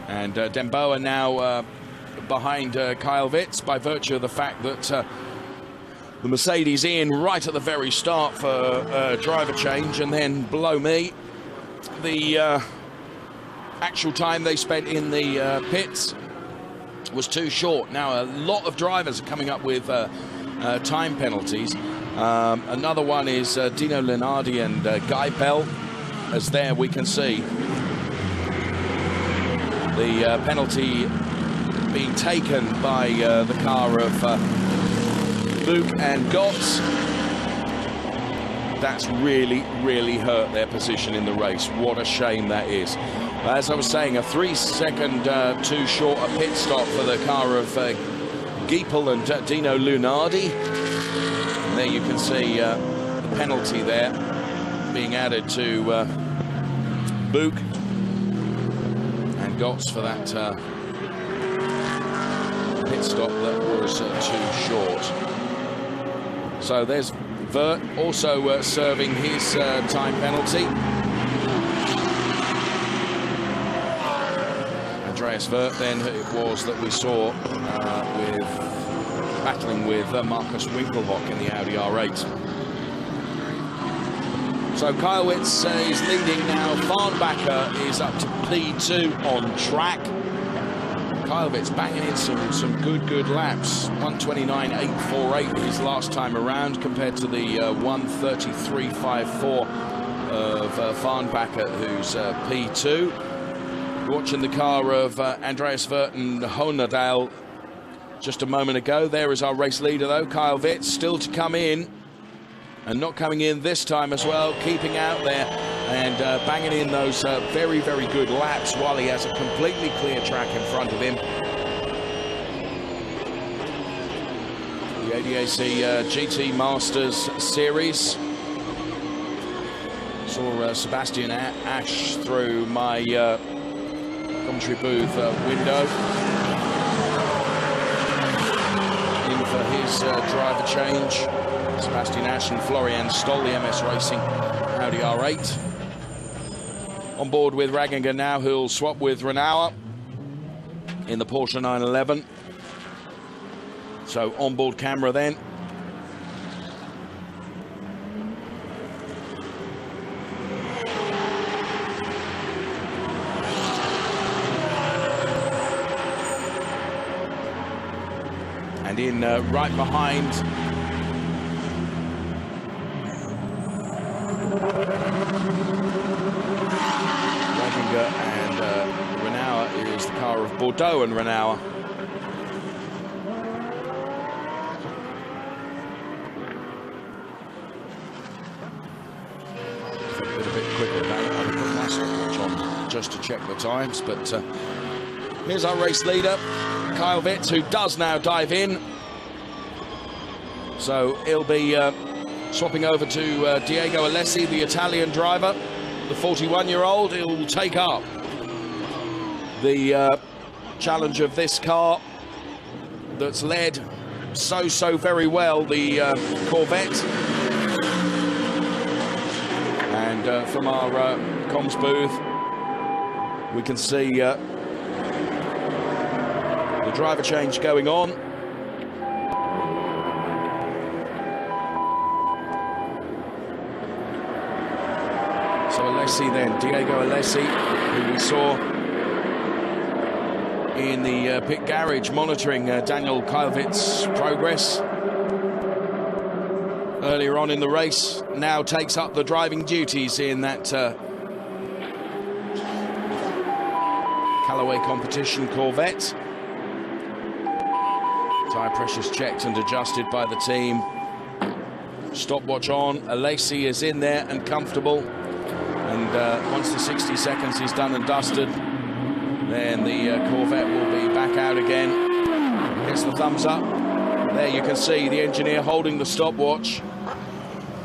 And Demboa now behind Kyle Witt by virtue of the fact that the Mercedes in right at the very start for driver change, and then below me, the actual time they spent in the pits was too short. Now a lot of drivers are coming up with time penalties. Another one is Dino Lunardi and Geipel, as there we can see the penalty being taken by the car of Buch and Gotts. That's really, really hurt their position in the race. What a shame that is. As I was saying, a 3 second too short a pit stop for the car of Geipel and Dino Lunardi. And there you can see the penalty there being added to Buch and Gotts for that pit stop that was too short. So there's Wirth also serving his time penalty. Andreas Wirth then it was that we saw battling with Markus Winkelhock in the Audi R8. So Kyle Witt is leading now. Farnbacher is up to P2 on track. Kyle Witt's banging in some good laps. 129.848 his last time around, compared to the 133.54 of Farnbacher, who's P2. Watching the car of Andreas Wirth and Honerdal just a moment ago. There is our race leader, though, Kyle Witt, still to come in, and not coming in this time as well, keeping out there and banging in those very good laps while he has a completely clear track in front of him. The ADAC GT Masters Series. Saw Sebastian Ash through my commentary booth window in for his driver change. Sebastian Ash and Florian Stoll, the MS Racing Audi R8. On board with Ragginger now, who'll swap with Renauer in the Porsche 911. So onboard camera then. And in right behind Ragginger and Renauer is the car of Bordeaux and Renauer. A bit quicker than that. I'll put my stopwatch on just to check the times, but here's our race leader, Kyle Witt, who does now dive in. So he'll be swapping over to Diego Alessi, the Italian driver, the 41-year-old. He'll take up the challenge of this car that's led so very well, the Corvette. And from our comms booth, we can see the driver change going on. So Alessi then, Diego Alessi, who we saw in the pit garage monitoring Daniel Kyle Witt's progress earlier on in the race, now takes up the driving duties in that Callaway competition Corvette. Tyre pressures checked and adjusted by the team. Stopwatch on. Alessi is in there and comfortable. And once the 60 seconds is done and dusted, then the Corvette will be back out again. Gets the thumbs up. There you can see the engineer holding the stopwatch.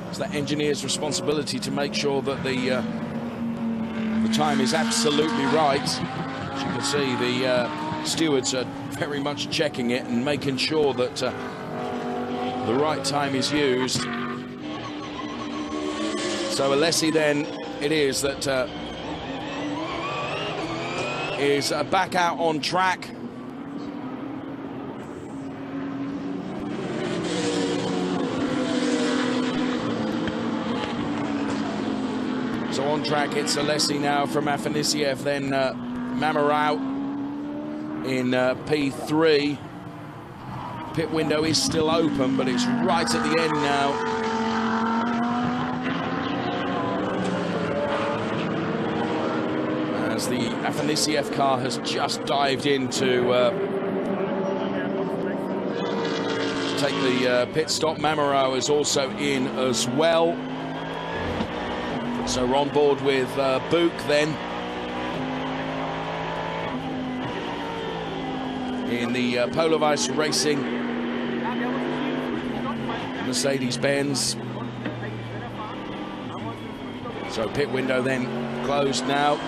It's that engineer's responsibility to make sure that the time is absolutely right. As you can see, the stewards are very much checking it and making sure that the right time is used. So Alessi then, it is that is back out on track. So on track, it's Alessi now from Afanasiev, then Mamarau in P3. Pit window is still open, but it's right at the end now. As the Afanasiev car has just dived in to take the pit stop. Mamarau is also in as well. So we're on board with Book then. In the Polavice Racing Mercedes-Benz. So pit window then closed now.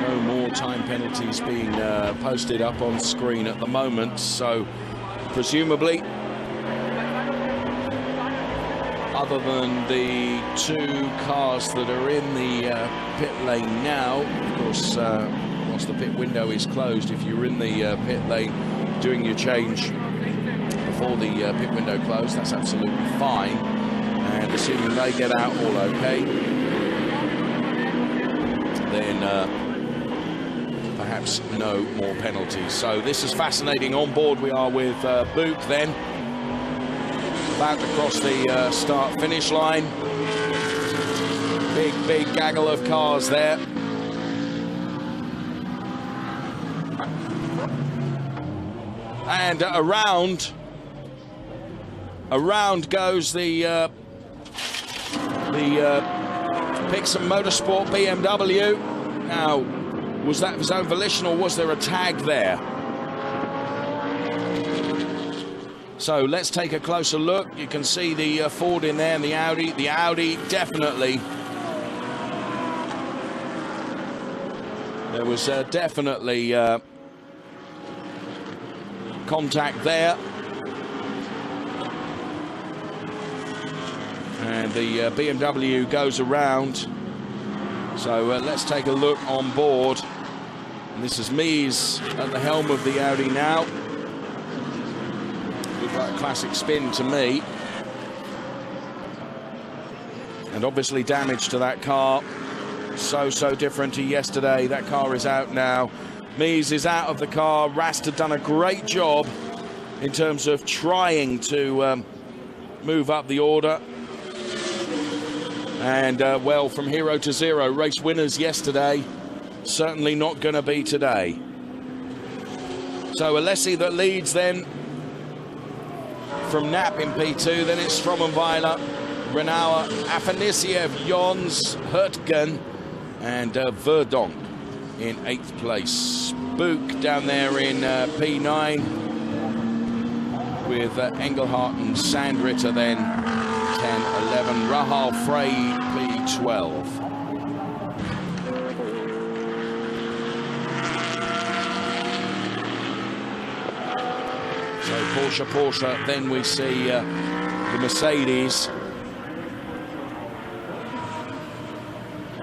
No more time penalties being posted up on screen at the moment. So presumably, other than the two cars that are in the pit lane now, of course, once the pit window is closed, if you're in the pit lane doing your change before the pit window closed, that's absolutely fine. And assuming they get out all okay, then perhaps perhaps no more penalties. So this is fascinating. On board we are with Book then. About to cross the start-finish line. Big gaggle of cars there. And around goes the Pixum Motorsport BMW. Now, was that his own volition or was there a tag there? So let's take a closer look. You can see the Ford in there and the Audi. The Audi definitely. There was definitely contact there. And the BMW goes around. So let's take a look on board. And this is Mies at the helm of the Audi now. Looks like a classic spin to me. And obviously damage to that car. So different to yesterday. That car is out now. Mies is out of the car. Rast had done a great job in terms of trying to move up the order. And, well, from hero to zero, race winners yesterday, certainly not going to be today. So Alessi that leads then from Knapp in P2, then it's Strommenweiler, Renauer, Afanasiev, Jons, Hurtgen, and Verdonk in 8th place. Book down there in P9 with Engelhardt and Sandritter then 10, 11, Rahal Frey P12. So Porsche, then we see the Mercedes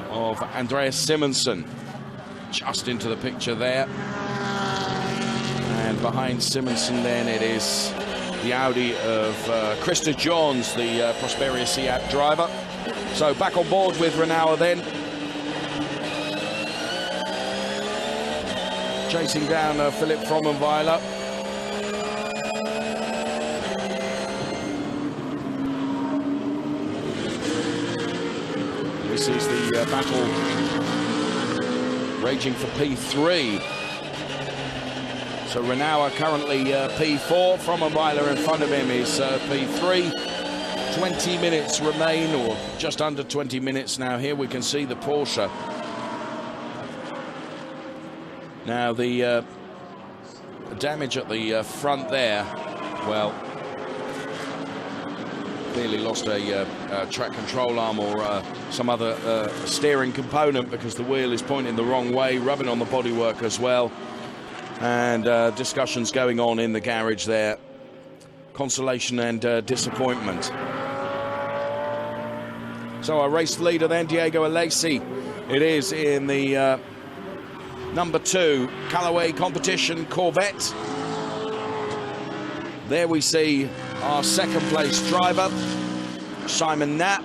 of Andreas Simonsen just into the picture there. And behind Simonsen then it is the Audi of Christa Johns, the Prosperia Seat driver. So back on board with Renauer then. Chasing down Philip Frommenweiler. This is the battle raging for P3. So Renauer currently P4, Frommenweiler in front of him is P3. 20 minutes remain, or just under 20 minutes now. Here we can see the Porsche. Now the damage at the front there, well, clearly lost a track control arm or some other steering component because the wheel is pointing the wrong way, rubbing on the bodywork as well. And discussions going on in the garage there. Consolation and disappointment. So our race leader then, Diego Alessi. It is in the number 2 Callaway Competition Corvette. There we see our second place driver, Simon Knapp.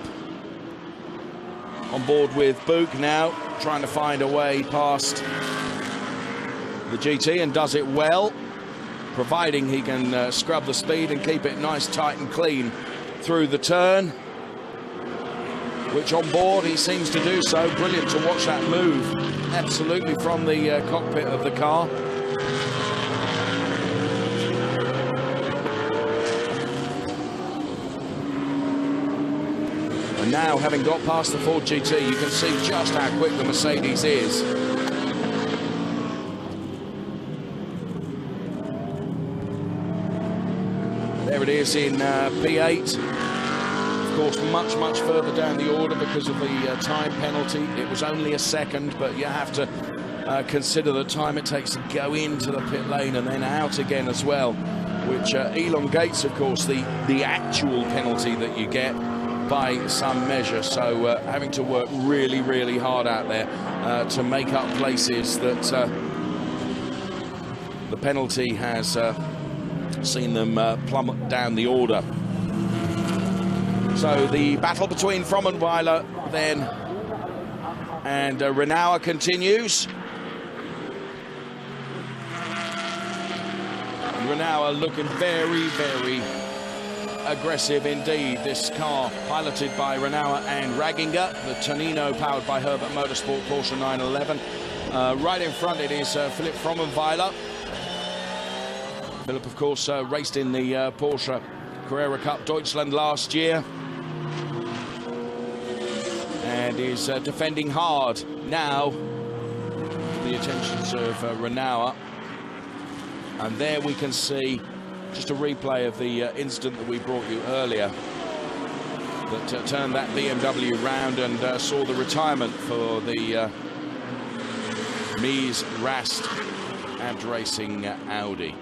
On board with Book now, trying to find a way past the GT, and does it well, providing he can scrub the speed and keep it nice, tight and clean through the turn, which on board he seems to do so. Brilliant to watch that move, absolutely from the cockpit of the car. And now, having got past the Ford GT, you can see just how quick the Mercedes is. There it is in P8. Of course, much further down the order because of the time penalty. It was only a second, but you have to consider the time it takes to go into the pit lane and then out again as well, which elongates, of course, the actual penalty that you get by some measure. So having to work really hard out there to make up places that the penalty has seen them plummet down the order. So the battle between Frommenweiler then and Renauer continues. Renault looking very, very aggressive indeed. This car piloted by Renault and Ragginger, the Tonino powered by Herbert Motorsport Porsche 911. Right in front it is Philipp Frommenweiler. Philipp, of course, raced in the Porsche Carrera Cup Deutschland last year and is defending hard now. The attentions of Renault. And there we can see just a replay of the incident that we brought you earlier that turned that BMW round and saw the retirement for the Mies Rast Abt Racing Audi.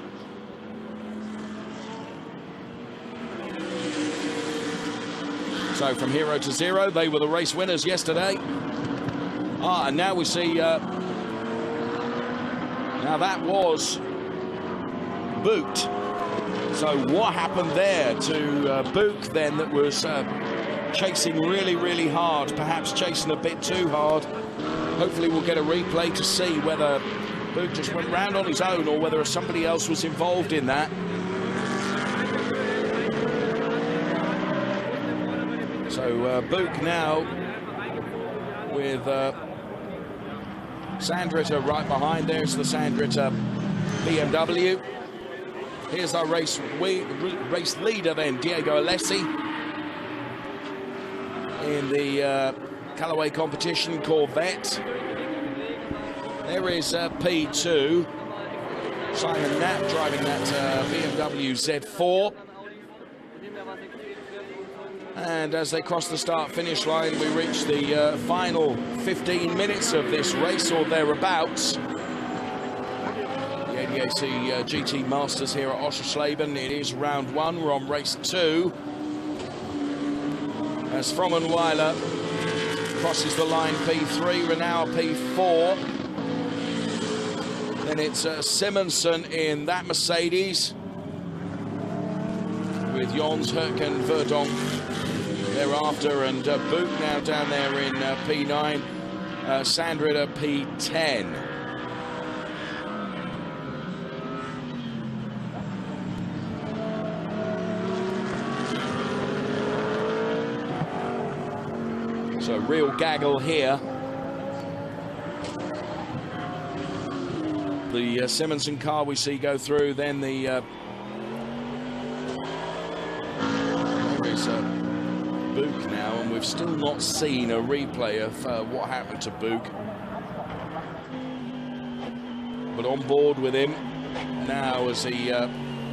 So from hero to zero, they were the race winners yesterday. And now we see, now that was booked. So what happened there to Book then that was chasing really, really hard, perhaps chasing a bit too hard. Hopefully we'll get a replay to see whether Book just went round on his own or whether somebody else was involved in that. So Book now with Sandritter right behind. There's the Sandritter BMW. Here's our race leader then, Diego Alessi, in the Callaway competition Corvette. There is P2, Simon Knapp driving that BMW Z4. And as they cross the start-finish line, we reach the final 15 minutes of this race or thereabouts. ADAC GT Masters here at Oschersleben. It is round one. We're on race 2. As Frommenweiler crosses the line, P3, Renault P4. Then it's Simonsen in that Mercedes with Jons Herken Verdonk thereafter, and Book now down there in P9, Sandritter P10. So real gaggle here. The Simonsen car we see go through, then the there is Book now, and we've still not seen a replay of what happened to Book. But on board with him now as he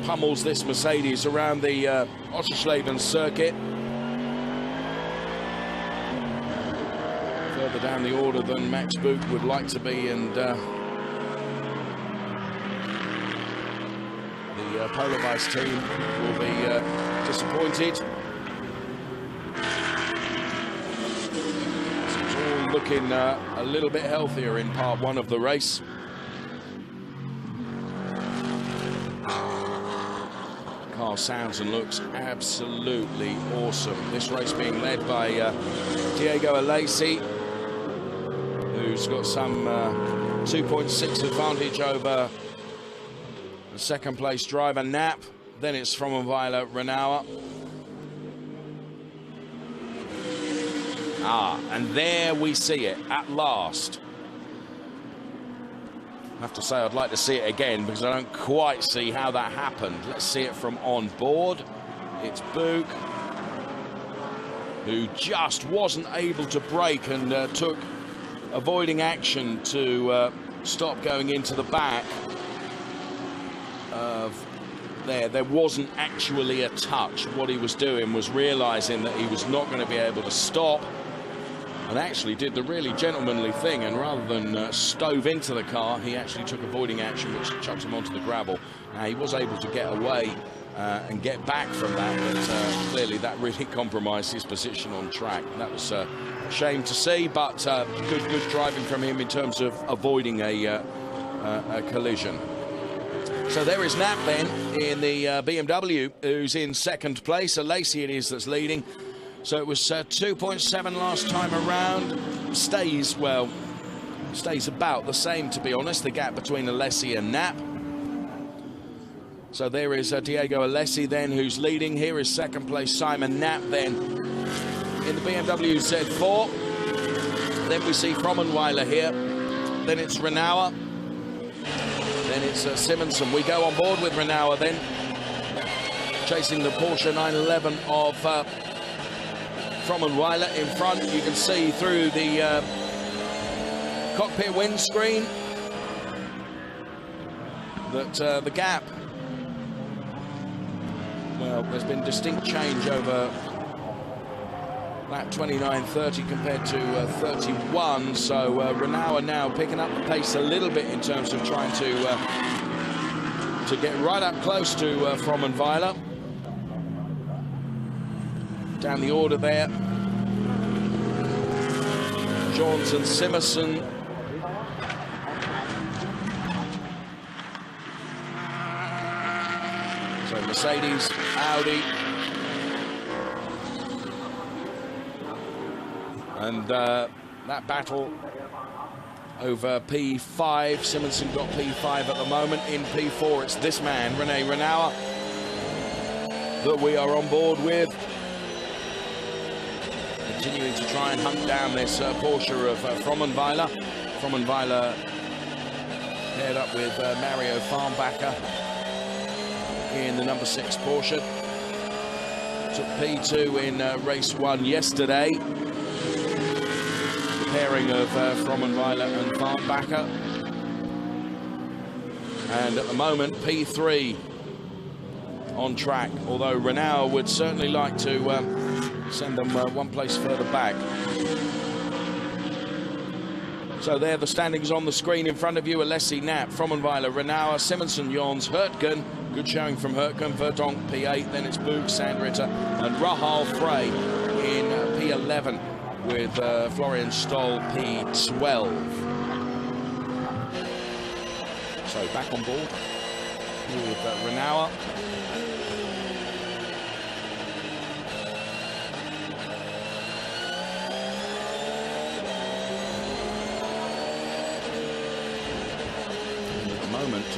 pummels this Mercedes around the Oschersleben circuit. Further down the order than Max Book would like to be, and the Polar Vice team will be disappointed. It's all looking a little bit healthier in part one of the race. The car sounds and looks absolutely awesome. This race being led by Diego Alessi, who's got some 2.6 advantage over the second place driver Knapp. Then it's Frommenweiler, Renault. And there we see it at last. I have to say I'd like to see it again because I don't quite see how that happened. Let's see it from on board. It's Book, who just wasn't able to brake and took avoiding action to stop going into the back of there wasn't actually a touch. What he was doing was realizing that he was not going to be able to stop, and actually did the really gentlemanly thing, and rather than stove into the car, he actually took avoiding action, which chucked him onto the gravel. He was able to get away and get back from that, but clearly that really compromised his position on track. That was a shame to see, but good driving from him in terms of avoiding a collision. So there is Knapp then in the BMW, who's in second place. Alessi it is that's leading. So it was 2.7 last time around. Stays about the same, to be honest, the gap between Alessi and Knapp. So there is Diego Alessi then, who's leading. Here is second place Simon Knapp then in the BMW Z4. Then we see Frommenweiler here. Then it's Renauer. Then it's Simonsen. We go on board with Renauer then, chasing the Porsche 911 of Frommenweiler in front. You can see through the cockpit windscreen that the gap, well, there's been distinct change over lap 29.30 compared to 31, so Renauer now picking up the pace a little bit in terms of trying to get right up close to Frommenweiler. Down the order there, Jones and Simonsen. So Mercedes, Audi, and that battle over P5. Simonsen got P5 at the moment. In P4, it's this man, René Renauer, that we are on board with. Continuing to try and hunt down this Porsche of Frommenweiler. Frommenweiler paired up with Mario Farnbacher in the number 6 Porsche. Took P2 in race 1 yesterday. The pairing of Frommenweiler and Farnbacher. And at the moment, P3 on track, although Renauer would certainly like to send them one place further back. So there, the standings on the screen in front of you. Alessi, Knapp, Frommenweiler, Renauer, Simonsen, Jons, Hurtgen. Good showing from Hurtgen. Verdonk P8, then it's Boog, Sandritter, and Rahal Frey in P11 with Florian Stoll P12. So back on board with Renauer.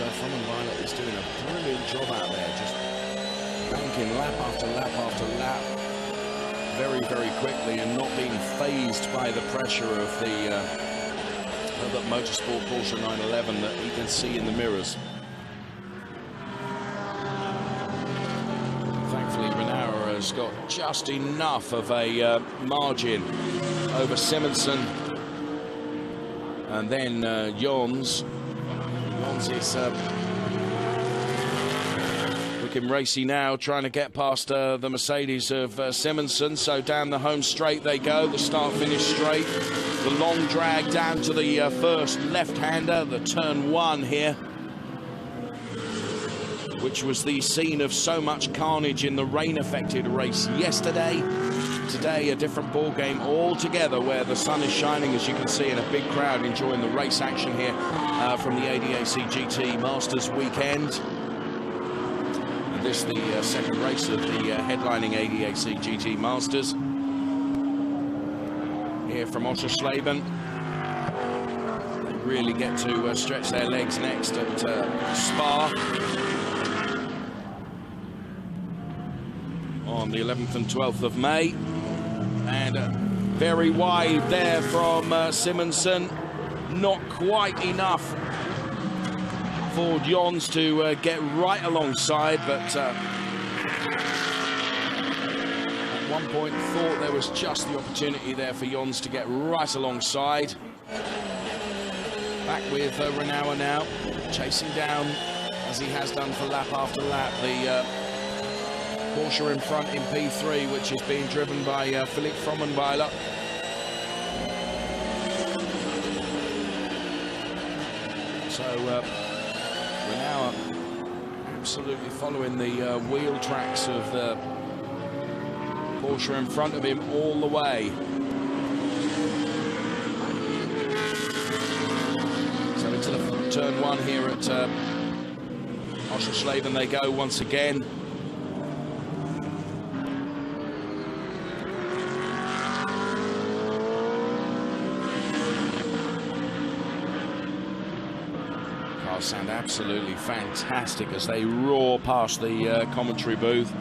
Frommenweiler is doing a brilliant job out there, just banking lap after lap after lap, very, very quickly, and not being phased by the pressure of the Herbert Motorsport Porsche 911 that you can see in the mirrors. Thankfully, Renauer has got just enough of a margin over Simonsen, and then Jons. Is looking racy now, trying to get past the Mercedes of Simonsen. So down the home straight they go, the start-finish straight. The long drag down to the first left-hander, the turn 1 here, which was the scene of so much carnage in the rain-affected race yesterday. Today, a different ball game altogether, where the sun is shining, as you can see, and a big crowd enjoying the race action here from the ADAC GT Masters weekend. And this the second race of the headlining ADAC GT Masters here from Oschersleben. They really get to stretch their legs next at Spa on the 11th and 12th of May. And very wide there from Simonsen. Not quite enough for Jons to get right alongside, but at one point thought there was just the opportunity there for Jons to get right alongside. Back with Renauer now, chasing down, as he has done for lap after lap, the Porsche in front in P3, which is being driven by Philipp Frommenweiler. So Renauer absolutely following the wheel tracks of the Porsche in front of him all the way. So into the turn 1 here at Oschersleben they go once again. cars sound absolutely fantastic as they roar past the commentary booth.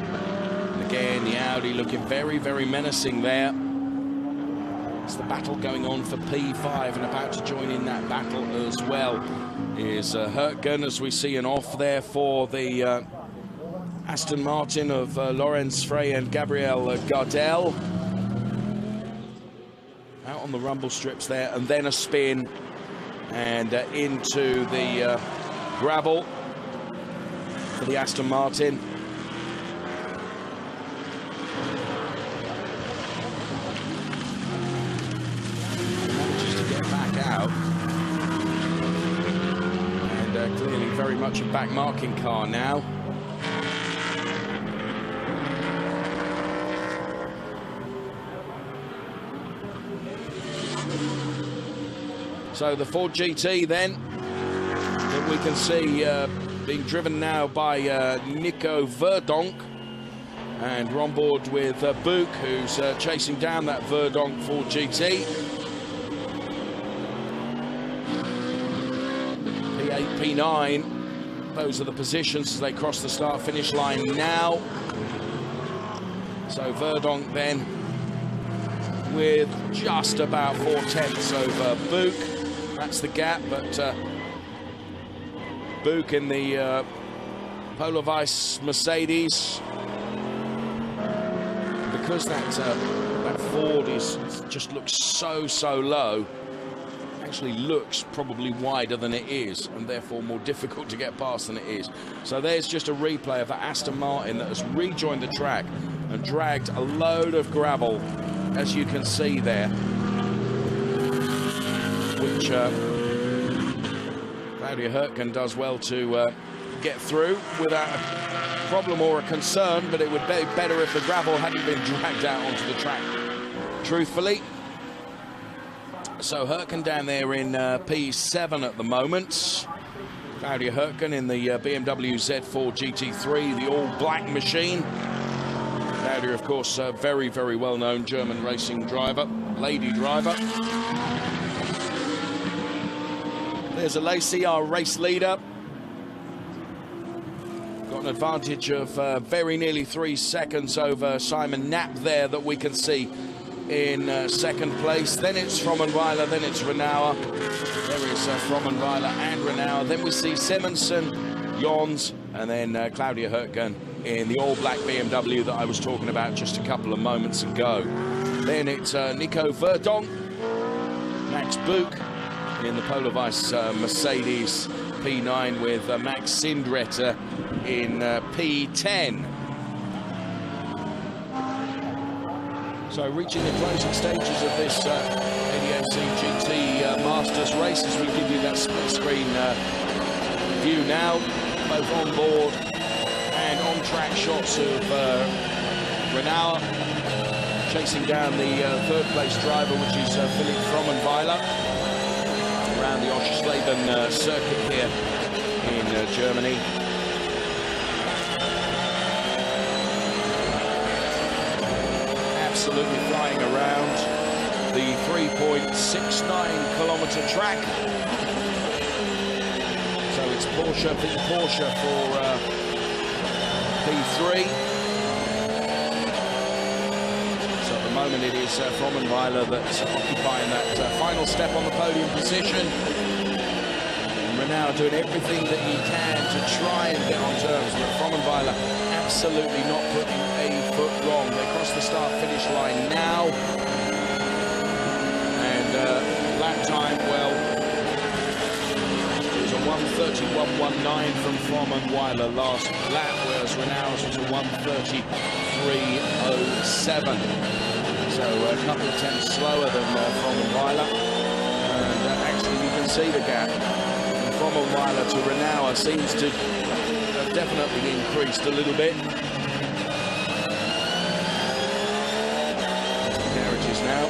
And again, the Audi looking very, very menacing there. It's the battle going on for P5, and about to join in that battle as well is Hurtgen, as we see an off there for the Aston Martin of Lorenz Frey and Gabriel Gardel. Out on the rumble strips there, and then a spin and into the gravel for the Aston Martin. Manages to get back out, and clearly very much a back marking car now. So the Ford GT then, that we can see being driven now by Nico Verdonk. And we're on board with Book, who's chasing down that Verdonk Ford GT. P8, P9, those are the positions as they cross the start-finish line now. So Verdonk then with just about 4/10 over Book. That's the gap, but Book in the Polar Vice Mercedes, because that Ford just looks so low, actually looks probably wider than it is, and therefore more difficult to get past than it is. So there's just a replay of the Aston Martin that has rejoined the track and dragged a load of gravel, as you can see there, which Claudia Hurtgen does well to get through without a problem or a concern, but it would be better if the gravel hadn't been dragged out onto the track, truthfully. So Hurtgen down there in P7 at the moment. Claudia Hurtgen in the BMW Z4 GT3, the all-black machine. Claudia, of course, a very, very well-known German racing driver, lady driver. There's a Lacey, our race leader. Got an advantage of very nearly 3 seconds over Simon Knapp there that we can see in second place. Then it's Frommenweiler, then it's Renauer. There is Frommenweiler and Renauer. Then we see Simonsen, Jons, and then Claudia Hurtgen in the all-black BMW that I was talking about just a couple of moments ago. Then it's Nico Verdonk, Max Book in the Polar Vice Mercedes P9 with Max Sindretter in P10. So reaching the closing stages of this ADAC GT Masters race, as we give you that split screen view now, both on board and on track shots of Renauer chasing down the third place driver, which is Philipp Frommenweiler, around the Oschersleben circuit here in Germany. Absolutely flying around the 3.69 kilometer track. So it's Porsche v Porsche for P3. So at the moment it is Frommenweiler that's occupying that final step on the podium position. And Renauer doing everything that he can to try and get on terms, but Frommenweiler absolutely not putting a foot wrong. They cross the start-finish line now. And lap time, well, it was a 1:31.19 from Frommenweiler last lap, whereas Renauer's was a 1:33.07. So a couple of tenths slower than Frommenweiler. And actually you can see the gap from Frommenweiler to Renauer seems to have definitely increased a little bit. There it is now.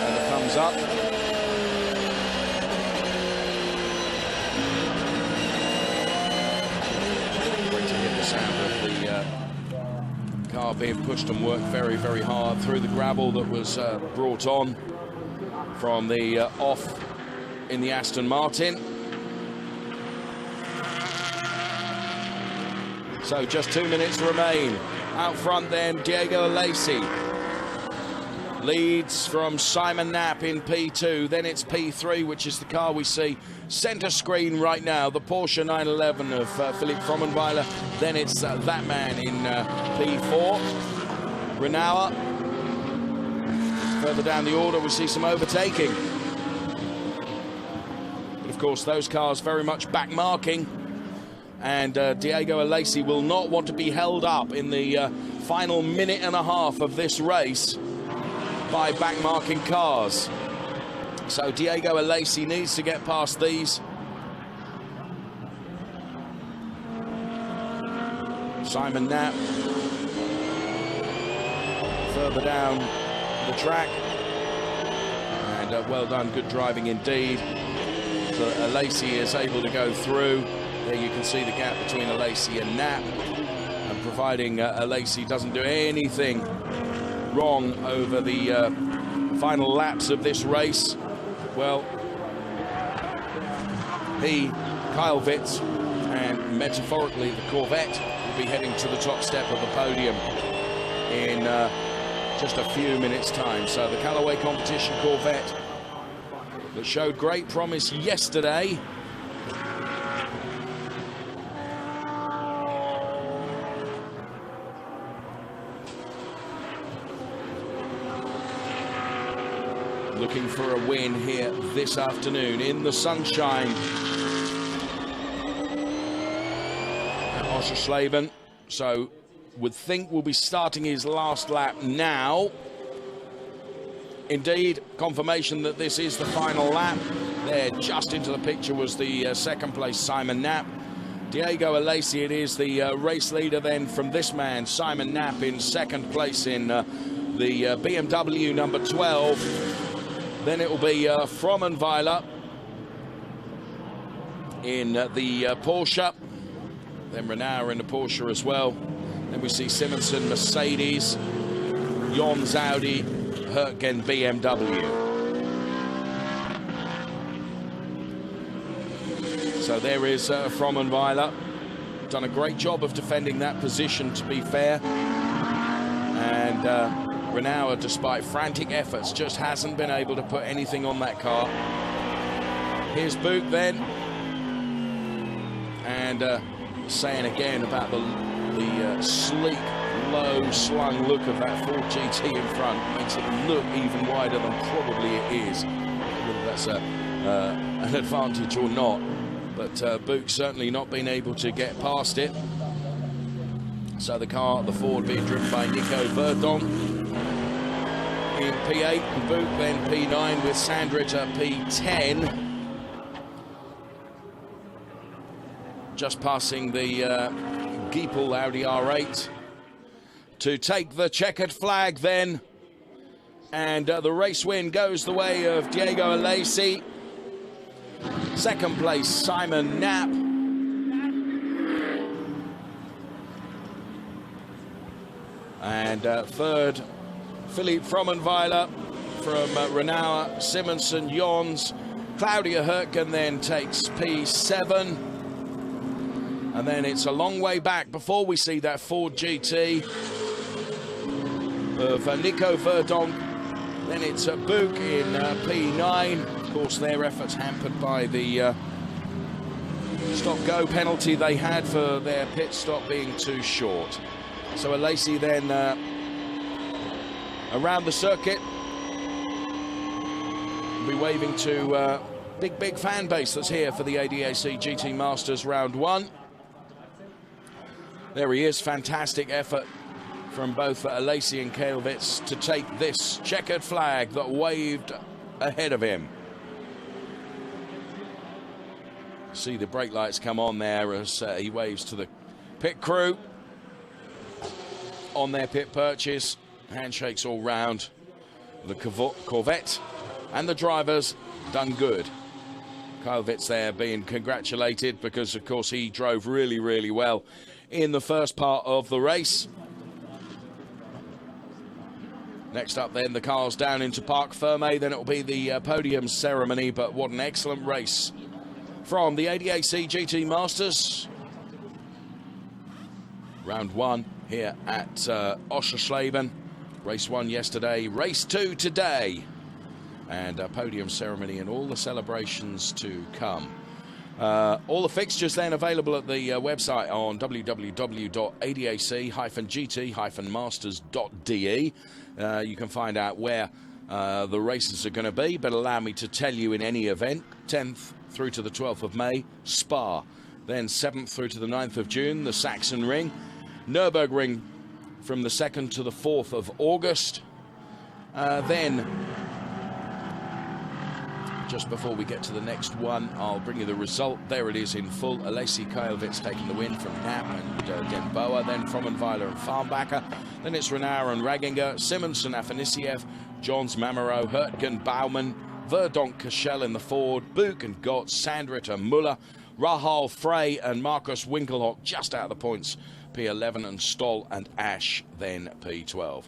And the thumbs up. Great to hear the sound of the car being pushed and worked very, very hard through the gravel that was brought on from the off in the Aston Martin. So just 2 minutes remain. Out front then, Diego Alesi leads from Simon Knapp in P2. Then it's P3, which is the car we see center screen right now, the Porsche 911 of Philippe Frommenweiler. Then it's that man in P4, Renault. Further down the order, we see some overtaking. But of course, those cars very much back marking. And Diego Alesi will not want to be held up in the final minute and a half of this race by back-marking cars. So Diego Alesi needs to get past these. Simon Knapp further down the track. And well done, good driving indeed. So Alesi is able to go through. There you can see the gap between Alesi and Knapp. And providing Alesi doesn't do anything wrong over the final laps of this race, well, Kyle Vitz, and metaphorically the Corvette will be heading to the top step of the podium in just a few minutes' time. So the Callaway Competition Corvette that showed great promise yesterday looking for a win here this afternoon in the sunshine at Oschersleben. So would think we'll be starting his last lap now. Indeed, confirmation that this is the final lap. There, just into the picture, was the second place Simon Knapp. Diego Alesi, it is the race leader then from this man, Simon Knapp, in second place in the BMW number 12. Then it will be Frommenweiler in the Porsche. Then Renault in the Porsche as well. Then we see Simonsen Mercedes, Jons Audi, Hürtgen BMW. So there is Frommenweiler. Done a great job of defending that position, to be fair. And Renault, despite frantic efforts, just hasn't been able to put anything on that car. Here's Book then. And saying again about the sleek, low slung look of that Ford GT in front makes it look even wider than probably it is. Whether that's an advantage or not. But Book certainly not been able to get past it. So the car, the Ford, being driven by Nico Verdon in P8, and Book then P9 with Sandridge at P10. Just passing the Giepel Audi R8 to take the checkered flag then. And the race win goes the way of Diego Alesi. Second place, Simon Knapp. And third, Philippe Frommenweiler from Renault. Simonsen, Jons. Claudia Hürtgen then takes P7. And then it's a long way back before we see that Ford GT of Nico Verdon. Then it's Book in P9. Of course, their efforts hampered by the stop-go penalty they had for their pit stop being too short. So Alesi then around the circuit. We'll be waving to big fan base that's here for the ADAC GT Masters Round 1. There he is, fantastic effort from both Alesi and Kaelwitz to take this checkered flag that waved ahead of him. See the brake lights come on there as he waves to the pit crew on their pit purchase. Handshakes all round. The Corvette and the drivers done good. Kaelwitz there being congratulated because, of course, he drove really well in the first part of the race. Next up then, the cars down into Parc Fermé, then it will be the podium ceremony, but what an excellent race from the ADAC GT Masters. Round 1 here at Oschersleben. Race 1 yesterday, race 2 today. And a podium ceremony and all the celebrations to come. All the fixtures then available at the website on www.adac-gt-masters.de. You can find out where the races are going to be, but allow me to tell you in any event, 10th through to the 12th of May, Spa. Then 7th through to the 9th of June, the Saxon Ring. Nürburgring from the 2nd to the 4th of August. Then, just before we get to the next one, I'll bring you the result. There it is in full. Alesi Kajovitz taking the win from Knapp and Den Boer. Then Frommenweiler and Farnbacher. Then it's Renauer and Raginger, Simonsen, Afanisiev, Johns, Mamaro, Hurtgen, Baumann, Verdonk, Kashel in the Ford, Buch and Gotts, Sandrit and Muller, Rahal, Frey and Marcus Winkelhock just out of the points, P11, and Stoll and Ash then P12.